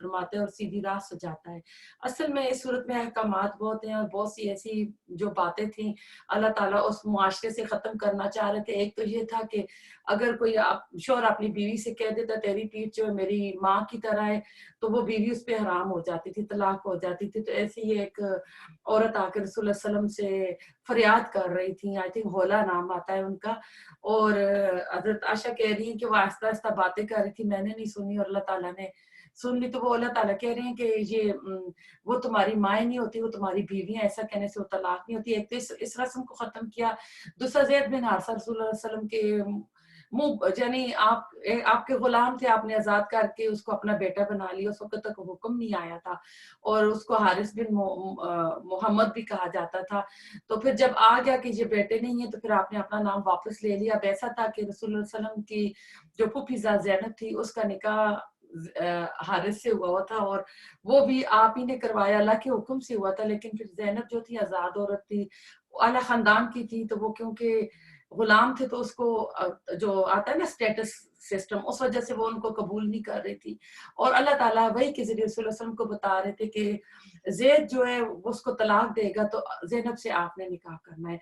فرماتا ہے اور سیدھی راہ سجاتا ہے۔ اصل میں اس صورت میں احکامات بہت ہیں اور بہت سی ایسی جو باتیں تھیں اللہ تعالیٰ اس معاشرے سے ختم کرنا چاہ رہے تھے۔ ایک تو یہ تھا کہ اگر کوئی شوہر اپنی بیوی سے کہہ دیتا تیری پیٹھ جو ہے میری ماں کی طرح ہے، تو وہ بیوی اس پہ حرام ہو جاتی تھی، طلاق ہو جاتی تھی۔ تو ایسی ہی ایک عورت آ کے رسول اللہ صلی اللہ علیہ وسلم سے فریاد کر رہی تھی، آئی تھنک ہولا نام آتا ہے ان کا، اور حضرت عائشہ کہہ رہی ہیں کہ وہ آہستہ آہستہ باتیں کر رہی تھی، میں نے نہیں سنی اور اللہ تعالیٰ نے سن لی۔ تو وہ اللہ تعالیٰ کہہ رہے ہیں کہ یہ وہ تمہاری مائیں نہیں ہوتی، وہ تمہاری بیویاں، ایسا کہنے سے وہ طلاق نہیں ہوتی۔ ایک تو اس رسم کو ختم کیا، دوسرا زید بن حارثہ رسول اللہ صلی اللہ علیہ وسلم کے منہ، یعنی آپ کے غلام تھے، آپ نے آزاد کر کے اس کو اپنا بیٹا بنا لیا، اس وقت تک حکم نہیں آیا تھا، اور اس کو حارث بن محمد بھی کہا جاتا تھا۔ تو پھر جب آ گیا کہ یہ بیٹے نہیں ہیں تو پھر آپ نے اپنا نام واپس لے لیا۔ اب ایسا تھا کہ رسول اللہ صلی اللہ علیہ وسلم کی جو پھوپھی زاد زینب تھی اس کا نکاح حارث سے ہوا تھا، اور وہ بھی آپ ہی نے کروایا، اللہ کے حکم سے ہوا تھا، لیکن پھر زینب جو تھی آزاد عورت تھی، اعلیٰ خاندان کی تھی، تو وہ کیونکہ غلام تھے تو اس کو جو آتا ہے نا اسٹیٹس سسٹم، اس وجہ سے وہ ان کو قبول نہیں کر رہی تھی۔ اور اللہ تعالیٰ وہی کے ذریعے رسول اللہ صلی اللہ علیہ وسلم کو بتا رہے تھے کہ زید جو ہے اس کو طلاق دے گا تو زینب سے آپ نے نکاح کرنا ہے،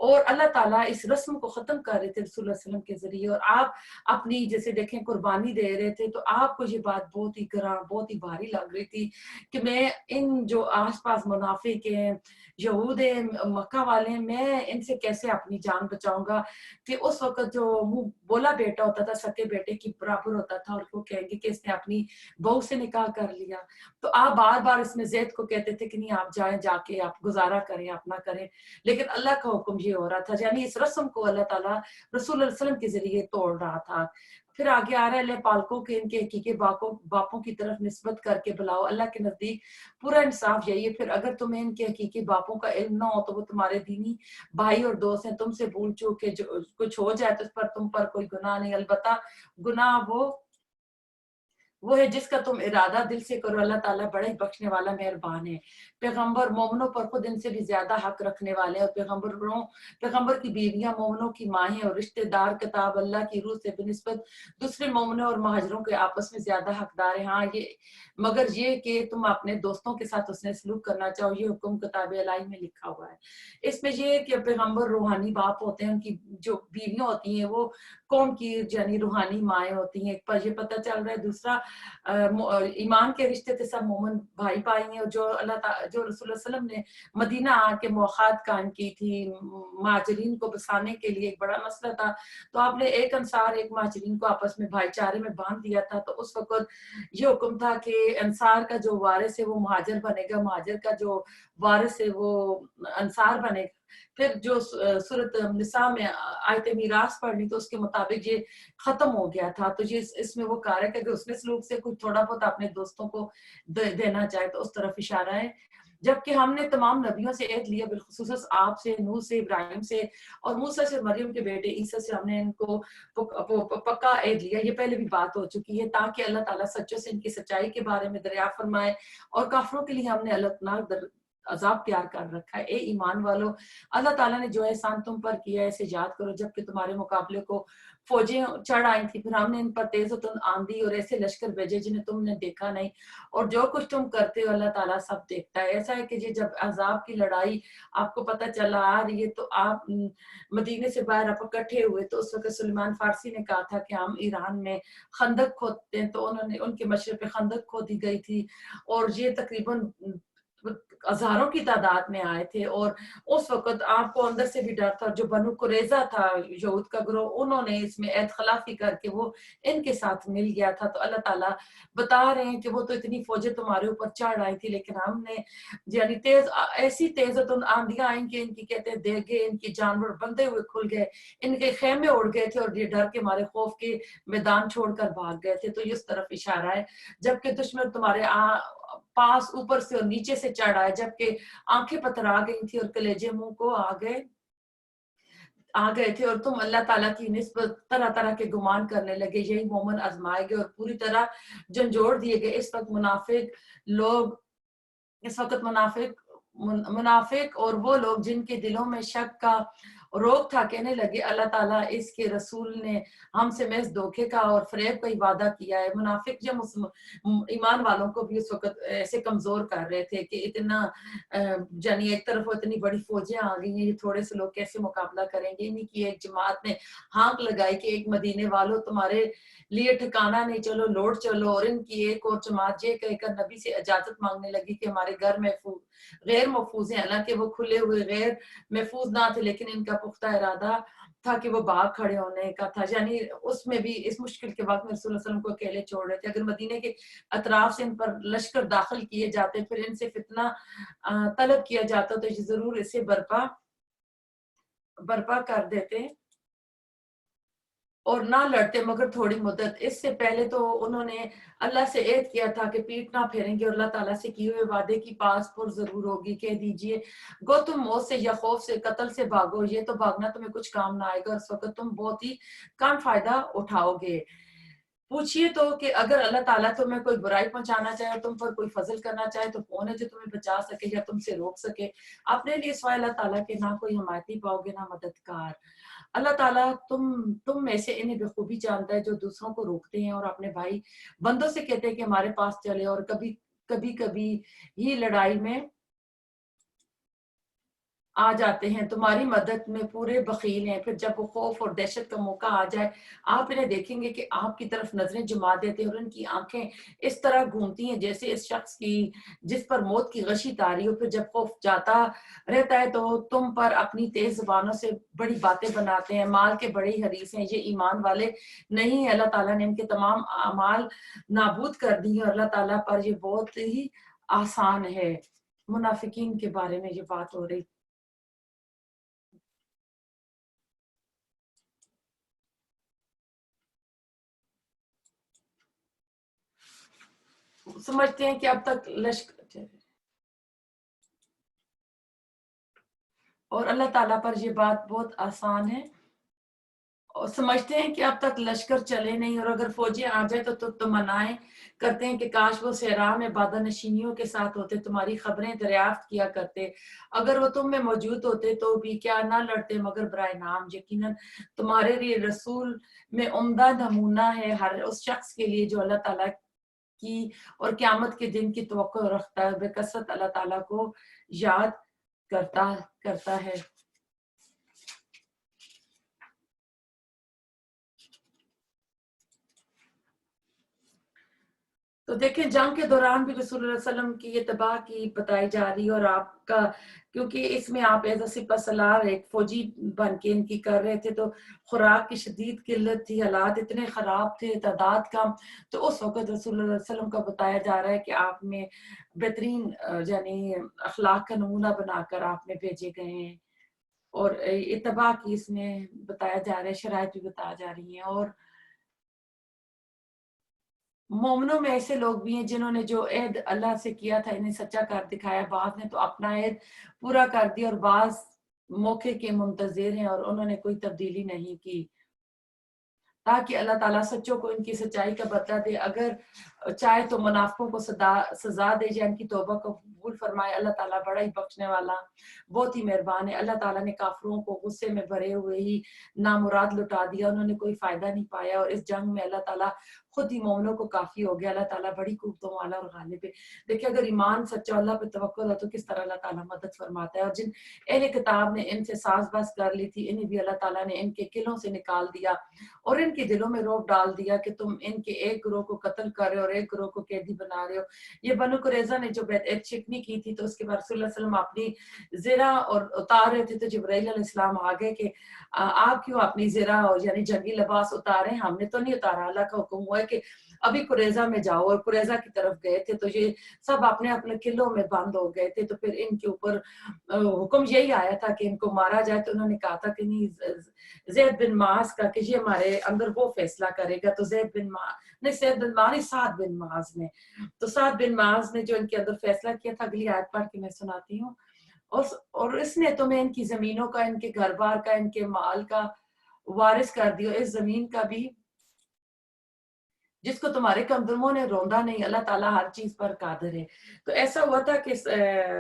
اور اللہ تعالیٰ اس رسم کو ختم کر رہے تھے رسول اللہ صلی اللہ علیہ وسلم کے ذریعے۔ اور آپ اپنی جیسے دیکھیں قربانی دے رہے تھے، تو آپ کو یہ بات بہت ہی گراں، بہت ہی بھاری لگ رہی تھی کہ میں ان جو آس پاس منافق ہیں، یہود ہیں، مکہ والے ہیں، میں ان سے کیسے اپنی جان بچاؤں گا، کہ اس وقت جو منہ بولا بیٹا ہوتا تھا سکے بیٹے کی برابر ہوتا تھا، اور وہ کہیں گے کہ اس نے اپنی بہو سے نکاح کر لیا۔ تو آپ بار بار اس میں زید کو کہتے تھے کہ نہیں آپ جائیں، جا کے آپ گزارا کریں، اپنا کریں، لیکن اللہ کا حکم یہ ہو رہا تھا، یعنی اس رسم کو اللہ تعالیٰ رسول اللہ صلی اللہ علیہ وسلم کے ذریعے توڑ رہا تھا۔ پھر آگے آ رہا ہے اللہ پالکوں کے ان کے حقیقی باپوں کی طرف نسبت کر کے بلاؤ، اللہ کے نزدیک پورا انصاف یہی ہے۔ پھر اگر تمہیں ان کے حقیقی باپوں کا علم نہ ہو تو وہ تمہارے دینی بھائی اور دوست ہیں، تم سے بھول چوک کے جو کچھ ہو جائے تو اس پر تم پر کوئی گناہ نہیں، البتہ گناہ وہ ہے جس کا تم ارادہ دل سے کرو، اللہ تعالیٰ بڑا ہی بخشنے والا مہربان ہے۔ پیغمبر مومنوں پر خود ان سے بھی زیادہ حق رکھنے والے ہیں، اور پیغمبر کی بیویاں مومنوں کی ماں ہیں، اور رشتہ دار کتاب اللہ کی روح سے بنسبت دوسرے مومنوں اور مہاجروں کے آپس میں زیادہ حقدار ہیں۔ ہاں مگر یہ کہ تم اپنے دوستوں کے ساتھ اس نے سلوک کرنا چاہو، یہ حکم کتاب الہی میں لکھا ہوا ہے۔ اس میں یہ ہے کہ پیغمبر روحانی باپ ہوتے ہیں، ان کی جو بیویاں ہوتی ہیں وہ قوم کی یعنی روحانی مائیں ہوتی ہیں، پر یہ پتہ چل رہا ہے۔ دوسرا ایمان کے رشتے تھے، سب مومن بھائی بھائی ہیں، اور جو جو رسول اللہ صلی اللہ علیہ وسلم نے مدینہ آ کے موخات قائم کی تھی مہاجرین کو بسانے کے لیے، ایک بڑا مسئلہ تھا، تو آپ نے ایک انصار ایک مہاجرین کو آپس میں بھائی چارے میں باندھ دیا تھا۔ تو اس وقت یہ حکم تھا کہ انصار کا جو وارث ہے وہ مہاجر بنے گا، مہاجر کا جو وارث ہے وہ انصار بنے گا۔ پھر جو سورۃ نساء میں آیت میراث پڑھنی تو اس کے مطابق یہ ختم ہو گیا تھا۔ تو یہ اس میں وہ کار ہے کہ اس نے سلوک سے کچھ تھوڑا بہت اپنے دوستوں کو دینا چاہے تو اس طرف اشارہ ہے۔ جبکہ ہم نے تمام نبیوں سے عہد لیا، بالخصوص آپ سے، نوح سے، ابراہیم سے، اور موسیٰ سے، مریم کے بیٹے عیسیٰ سے، ہم نے ان کو پکا عہد لیا، یہ پہلے بھی بات ہو چکی ہے، تاکہ اللہ تعالیٰ سچوں سے ان کی سچائی کے بارے میں دریافت فرمائے، اور کافروں کے لیے ہم نے الگ عذاب تیار کر رکھا ہے۔ اے ایمان والو، اللہ تعالیٰ نے جو احسان تم پر کیا ہے اسے یاد کرو، جبکہ تمہارے مقابلے کو فوجیں چڑھ آئی تھی، پھر ہم نے ان پر تیز و تند آندھی اور ایسے لشکر بھیجے جنہیں تم نے دیکھا نہیں، اور جو کچھ تم کرتے ہو اللہ تعالیٰ سب دیکھتا ہے۔ ایسا ہے کہ یہ جب عذاب کی لڑائی آپ کو پتہ چلا آ رہی ہے تو آپ مدینے سے باہر آپ اکٹھے ہوئے، تو اس وقت سلیمان فارسی نے کہا تھا کہ ہم ایران میں خندق کھودتے ہیں، تو انہوں نے ان کے مشرے پہ خندق کھودی گئی تھی، اور یہ تقریباً ہزاروں کی تعداد میں آئے تھے، اور اس وقت آپ کو اندر سے بھی ڈر تھا۔ جو بنو قریظہ تھا یہود کا گروہ، انہوں نے اس میں عہد خلافی کر کے وہ ان کے ساتھ مل گیا تھا۔ تو اللہ تعالیٰ بتا رہے ہیں کہ وہ تو اتنی فوجیں تمہارے اوپر چڑھ آئی تھی، لیکن ہم نے یعنی ایسی تیز آندیاں آئیں کہ ان کی کہتے ہیں دیگے، ان کی جانور بندے ہوئے کھل گئے، ان کے خیمے اڑ گئے تھے، اور یہ ڈر کے مارے خوف کے میدان چھوڑ کر بھاگ گئے تھے۔ تو اس طرف اشارہ ہے، جبکہ دشمن تمہارے پاس اوپر سے اور نیچے سے چڑھ آئے، جبکہ آنکھیں پتھرا گئی تھی اور کلیجے منہ کو آ گئے تھے، اور تم اللہ تعالیٰ کی نسبت طرح طرح کے گمان کرنے لگے، یہی مومن آزمائے گئے اور پوری طرح جھنجھوڑ دیے گئے۔ اس وقت منافق اور وہ لوگ جن کے دلوں میں شک کا روک تھا, کہنے لگے اللہ تعالیٰ اس کے رسول نے ہم سے محض دھوکے کا اور فریب کا ہی وعدہ کیا ہے. منافق جب ایمان والوں کو بھی اس وقت ایسے کمزور کر رہے تھے کہ اتنا یعنی ایک طرف اتنی بڑی فوجیں آ گئی ہیں, یہ تھوڑے سے لوگ کیسے مقابلہ کریں گے. انہی کی ایک جماعت نے ہانک لگائی کہ ایک مدینے والوں تمہارے لیے ٹھکانہ نہیں, چلو لوٹ چلو. اور ان کی ایک اور جماعت یہ کہہ کر نبی سے اجازت مانگنے لگی کہ ہمارے گھر غیر محفوظ ہیں. حالانکہ وہ کھلے ہوئے غیر محفوظ نہ تھے, لیکن ان کا پختہ ارادہ تھا کہ وہ باغ کھڑے ہونے کا تھا. یعنی اس میں بھی اس مشکل کے وقت میں رسول اللہ صلی اللہ علیہ وسلم کو اکیلے چھوڑ رہے تھے. اگر مدینے کے اطراف سے ان پر لشکر داخل کیے جاتے, پھر ان سے فتنہ طلب کیا جاتا, تو یہ ضرور اسے برپا کر دیتے اور نہ لڑتے مگر تھوڑی مدت. اس سے پہلے تو انہوں نے اللہ سے عہد کیا تھا کہ پیٹ نہ پھیریں گے اور اللہ تعالیٰ سے کیے ہوئے وعدے کی پاس پر ضرور ہوگی. کہہ دیجئے گو تم موت سے یا خوف سے قتل سے بھاگو, یہ تو بھاگنا تمہیں کچھ کام نہ آئے گا, اس وقت تم بہت ہی کم فائدہ اٹھاؤ گے. پوچھئے تو کہ اگر اللہ تعالیٰ تمہیں کوئی برائی پہنچانا چاہے, تم پر کوئی فضل کرنا چاہے, تو کون ہے جو تمہیں بچا سکے یا تم سے روک سکے؟ اپنے لیے سوائے اللہ تعالیٰ کے نہ کوئی حمایتی پاؤ گے نہ مددگار. اللہ تعالیٰ تم میں سے انہیں بخوبی جانتا ہے جو دوسروں کو روکتے ہیں اور اپنے بھائی بندوں سے کہتے ہیں کہ ہمارے پاس چلے, اور کبھی ہی لڑائی میں آ جاتے ہیں. تمہاری مدد میں پورے بخیل ہیں. پھر جب وہ خوف اور دہشت کا موقع آ جائے, آپ انہیں دیکھیں گے کہ آپ کی طرف نظریں جما دیتے ہیں اور ان کی آنکھیں اس طرح گھومتی ہیں جیسے اس شخص کی جس پر موت کی غشی طاری ہو. پھر جب خوف جاتا رہتا ہے تو تم پر اپنی تیز زبانوں سے بڑی باتیں بناتے ہیں. مال کے بڑے حریص ہیں, یہ ایمان والے نہیں ہیں. اللہ تعالیٰ نے ان کے تمام اعمال نابود کر دی ہیں اور اللہ تعالیٰ پر یہ بہت ہی آسان ہے. منافقین کے بارے میں یہ بات ہو رہی. سمجھتے ہیں کہ اب تک لشکر اور اللہ تعالیٰ پر یہ بات بہت آسان ہے, اور سمجھتے ہیں کہ اب تک لشکر چلے نہیں, اور اگر فوجیں آ جائے تو تمنائیں کرتے ہیں کہ کاش وہ صحرا میں بادہ نشینیوں کے ساتھ ہوتے, تمہاری خبریں دریافت کیا کرتے. اگر وہ تم میں موجود ہوتے تو بھی کیا نہ لڑتے مگر برائے نام. یقیناً تمہارے لیے رسول میں عمدہ نمونہ ہے ہر اس شخص کے لیے جو اللہ تعالیٰ کی اور قیامت کے دن کی توقع رکھتا ہے, بکثرت اللہ تعالیٰ کو یاد کرتا ہے. تو دیکھیں جنگ کے دوران بھی رسول اللہ علیہ وسلم کی یہ تباہ کی بتائی جا رہی ہے, اور آپ کا کیونکہ اس میں آپ ایز اے سپہ سالار ایک فوجی بن کے ان کی کر رہے تھے, تو خوراک کی شدید قلت تھی, حالات اتنے خراب تھے, تعداد کم. تو اس وقت رسول اللہ علیہ وسلم کا بتایا جا رہا ہے کہ آپ میں بہترین یعنی اخلاق کا نمونہ بنا کر آپ میں بھیجے گئے ہیں, اور اتباع کی اس میں بتایا جا رہا ہے, شرائط بھی بتایا جا رہی ہیں. اور مومنوں میں ایسے لوگ بھی ہیں جنہوں نے جو عہد اللہ سے کیا تھا انہیں سچا کر دکھایا, بعض نے تو اپنا عہد پورا کر دیا اور بعض موقع کے منتظر ہیں اور انہوں نے کوئی تبدیلی نہیں کی, تاکہ اللہ تعالیٰ سچوں کو ان کی سچائی کا بدلہ دے. اگر چاہے تو منافقوں کو سزا دے یا ان کی توبہ کو قبول فرمائے. اللہ تعالیٰ بڑا ہی بخشنے والا بہت ہی مہربان ہے. اللہ تعالیٰ نے کافروں کو غصے میں بھرے ہوئے ہی نامراد لٹا دیا, انہوں نے کوئی فائدہ نہیں پایا, اور اس جنگ میں اللہ تعالیٰ خود ہی مومنوں کو کافی ہو گیا. اللہ تعالیٰ بڑی قوتوں والا اور غالب ہے. دیکھیں اگر ایمان سچا اللہ پہ توکل ہے تو کس طرح اللہ تعالیٰ مدد فرماتا ہے. اور جن اہل کتاب نے ان سے ساز باز کر لی تھی, انہیں بھی اللہ تعالیٰ نے ان کے قلعوں سے نکال دیا اور ان کے دلوں میں روب ڈال دیا کہ تم ان کے ایک گروہ کو قتل کر رہے ہو اور ایک گروہ کو قیدی بنا رہے ہو. یہ بنو قریظہ نے جو بیعت شکنی کی تھی, تو اس کے بعد رسول اللہ صلی اللہ علیہ وسلم اپنی زرہ اور اتار رہے تھے, تو جبرائیل علیہ السلام آگے کہ آپ کیوں اپنی زرہ یعنی جنگی لباس اتارے؟ ہم نے تو نہیں اتارا, اللہ کا حکم ہوا ہے کہ ابھی قریظہ میں جاؤ. اور قریظہ کی طرف گئے تھے تو یہ سب اپنے اپنے قلعوں میں بند ہو گئے تھے, تو پھر ان کے اوپر حکم یہی آیا تھا کہ ان کو مارا جائے. تو انہوں نے کہا تھا کہ نہیں, زید بن معاذ کا کہ یہ ہمارے اندر وہ فیصلہ کرے گا. تو سعد بن معاذ نے تو سعد بن معاذ نے جو ان کے اندر فیصلہ کیا تھا, اگلی آیت پڑھ کے میں سناتی ہوں. اور اس نے تمہیں ان کی زمینوں کا, ان کے گھر بار کا, ان کے مال کا وارث کر دیا, اس زمین کا بھی جس کو تمہارے کمدموں نے روندا نہیں، اللہ تعالیٰ ہر چیز پر قادر ہے۔ تو ایسا ہوا تھا کہ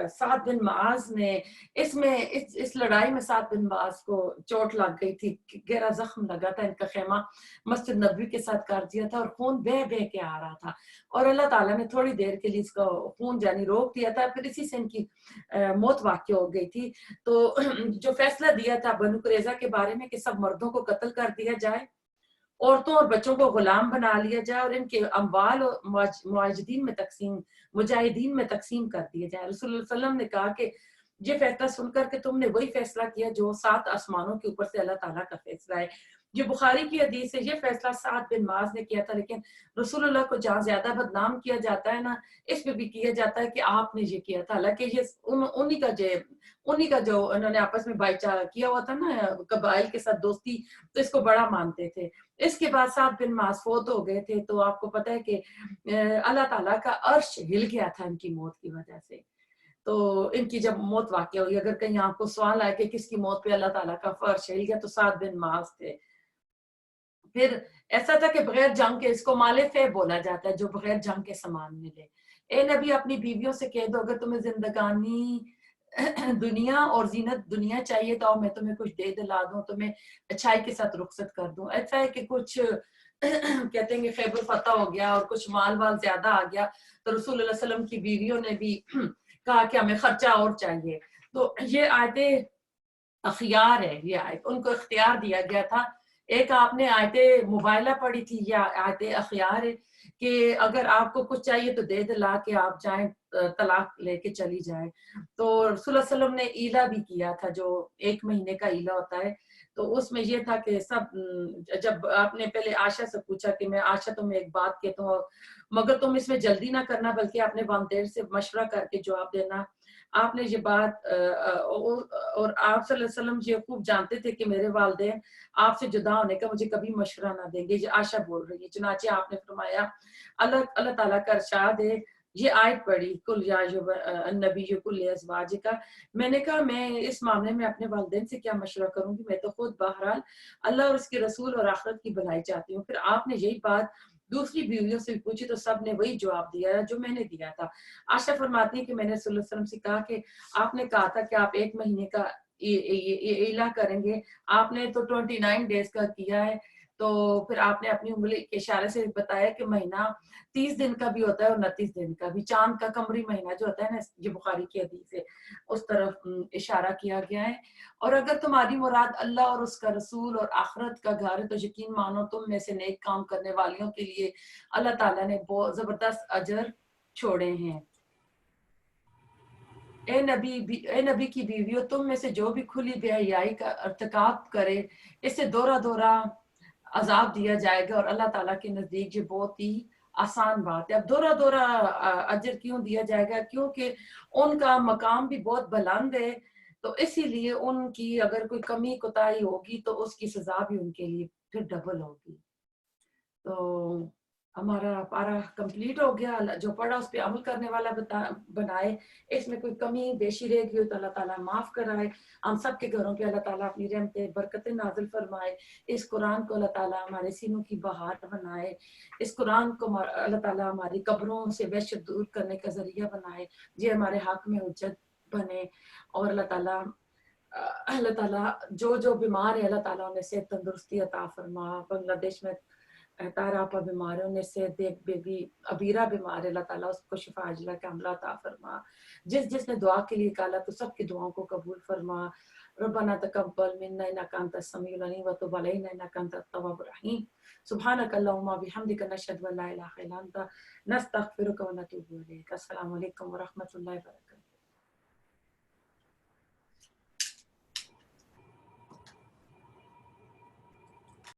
سعد بن معاذ نے اس لڑائی میں سعد بن معاذ کو چوٹ لگ گئی تھی، گہرا زخم لگا تھا، ان کا خیمہ مسجد نبوی کے ساتھ کر دیا تھا اور خون بہہ بہہ کے آ رہا تھا، اور اللہ تعالیٰ نے تھوڑی دیر کے لیے اس کا خون یعنی روک دیا تھا، پھر اسی سے ان کی موت واقع ہو گئی تھی۔ تو جو فیصلہ دیا تھا بنو قریظہ کے بارے میں کہ سب مردوں کو قتل کر دیا جائے، عورتوں اور بچوں کو غلام بنا لیا جائے، اور ان کے اموال اور مجاہدین میں تقسیم کر دیا جائے، رسول اللہ علیہ وسلم نے کہا کہ یہ فیصلہ سن کر کہ تم نے وہی فیصلہ کیا جو 7 آسمانوں کے اوپر سے اللہ تعالیٰ کا فیصلہ ہے۔ جو بخاری کی حدیث ہے، یہ فیصلہ سعد بن معاذ نے کیا تھا، لیکن رسول اللہ کو جہاں زیادہ بدنام کیا جاتا ہے نا، اس پہ بھی کیا جاتا ہے کہ آپ نے یہ کیا تھا، حالانکہ یہ انہی کا جو انہوں نے آپس میں بھائی چارہ کیا ہوا تھا نا، قبائل کے ساتھ دوستی، تو اس کو بڑا مانتے تھے۔ اس کے بعد سعد بن معاذ فوت ہو گئے تھے، تو آپ کو پتہ ہے کہ اللہ تعالیٰ کا عرش ہل گیا تھا ان کی موت کی وجہ سے۔ تو ان کی جب موت واقع ہوئی، اگر کہیں آپ کو سوال آئے کہ کس کی موت پہ اللہ تعالیٰ کا عرش ہل گیا، تو سعد بن معاذ تھے۔ پھر ایسا تھا کہ بغیر جنگ کے، اس کو مال فے بولا جاتا ہے، جو بغیر جنگ کے سامان ملے۔ اے نبی اپنی بیویوں سے کہہ دو اگر تمہیں زندگانی دنیا اور زینت دنیا چاہیے تو میں تمہیں کچھ دے دلا دوں، تمہیں اچھائی کے ساتھ رخصت کر دوں۔ ایسا ہے کہ کچھ کہتے ہیں کہ خیبر فتح ہو گیا اور کچھ مال وال زیادہ آ گیا، تو رسول اللہ علیہ وسلم کی بیویوں نے بھی کہا کہ ہمیں خرچہ اور چاہیے۔ تو یہ آیتیں اخیار ہے، یہ آیت ان کو اختیار دیا گیا تھا۔ ایک آپ نے آیت مبائلہ پڑھی تھی، یا آیت اخیار ہے کہ اگر آپ کو کچھ چاہیے تو دے دلا کے آپ جائیں، طلاق لے کے چلی جائیں۔ تو رسول اللہ علیہ وسلم نے ایلا بھی کیا تھا، جو 1 مہینے کا ایلا ہوتا ہے، تو اس میں یہ تھا کہ سب جب آپ نے پہلے عائشہ سے پوچھا کہ میں عائشہ تمہیں ایک بات کہتا ہوں مگر تم اس میں جلدی نہ کرنا، بلکہ اپنے والدین سے مشورہ کر کے جواب دینا۔ آپ نے یہ بات اور آپ صلی اللہ علیہ وسلم یہ خوب جانتے تھے کہ میرے والدین آپ سے جدا ہونے کا مجھے کبھی مشورہ نہ دیں گے، یہ عائشہ بول رہی ہے۔ چنانچہ آپ نے فرمایا اللہ تعالیٰ کا ارشاد ہے، یہ آیت پڑھی کل یا النبی کل ازواج کا، میں نے کہا میں اس معاملے میں اپنے والدین سے کیا مشورہ کروں گی، میں تو خود بہرحال اللہ اور اس کے رسول اور آخرت کی بھلائی چاہتی ہوں۔ پھر آپ نے یہی بات دوسری بیویوں سے بھی پوچھی تو سب نے وہی جواب دیا جو میں نے دیا تھا۔ عائشہ فرماتی ہے کہ میں نے صلی اللہ علیہ وسلم سے کہا کہ آپ نے کہا تھا کہ آپ 1 مہینے کا ایلا کریں گے، آپ نے تو 29 ڈیز کا کیا ہے، تو پھر آپ نے اپنی انگلی کے اشارے سے بتایا کہ مہینہ 30 دن کا بھی ہوتا ہے اور 29 دن کا بھی، چاند کا قمری مہینہ جو ہوتا ہے نا، یہ بخاری کی حدیث ہے، اس طرف اشارہ کیا گیا ہے۔ اور اگر تمہاری مراد اللہ اور اس کا رسول اور آخرت کا گھر ہے تو یقین مانو تم میں سے نیک کام کرنے والیوں کے لیے اللہ تعالیٰ نے بہت زبردست اجر چھوڑے ہیں۔ اے نبی کی بیویوں، تم میں سے جو بھی کھلی بے حیائی کا ارتکاب کرے اسے دورہ دورہ عذاب دیا جائے گا، اور اللہ تعالیٰ کے نزدیک یہ بہت ہی آسان بات ہے۔ اب دورہ دورہ اجر کیوں دیا جائے گا؟ کیونکہ ان کا مقام بھی بہت بلند ہے، تو اسی لیے ان کی اگر کوئی کمی کوتاہی ہوگی تو اس کی سزا بھی ان کے لیے پھر ڈبل ہوگی۔ تو ہمارا پارا کمپلیٹ ہو گیا، جو پڑھا اس پہ عمل کرنے والا بنائے، اس میں کوئی کمی بیشی رہ گئی تو اللہ تعالیٰ معاف کرائے، ہم سب کے گھروں پہ اللہ تعالیٰ اپنی رحمتیں برکتیں نازل فرمائے، اس قرآن کو اللہ تعالیٰ ہمارے سینوں کی بہار بنائے، اس قرآن کو اللہ تعالیٰ ہماری قبروں سے وحشت دور کرنے کا ذریعہ بنائے، یہ ہمارے حق میں حجت بنے، اور اللہ تعالیٰ جو بیمار ہے اللہ تعالیٰ انہیں صحت تندرستی عطا فرما۔ بنگلہ دیش میں تارا آپا بیمار ہے، انہیں سے دیکھ بیبی ابیرہ بیمار ہے، اللہ تعالیٰ اس کو شفا عاجلہ کاملہ عطا فرما۔ جس نے دعا کے لیے کہا تو سب کی دعاؤں کو قبول فرما۔ ربنا تقبل منا انک انت السمیع العلیم وتب علینا انک انت التواب الرحیم۔ سبحانک اللہم وبحمدک نشہد ان لا الہ الا انت نستغفرک ونتوب الیک۔ السلام علیکم ورحمۃ اللہ وبرکاتہ۔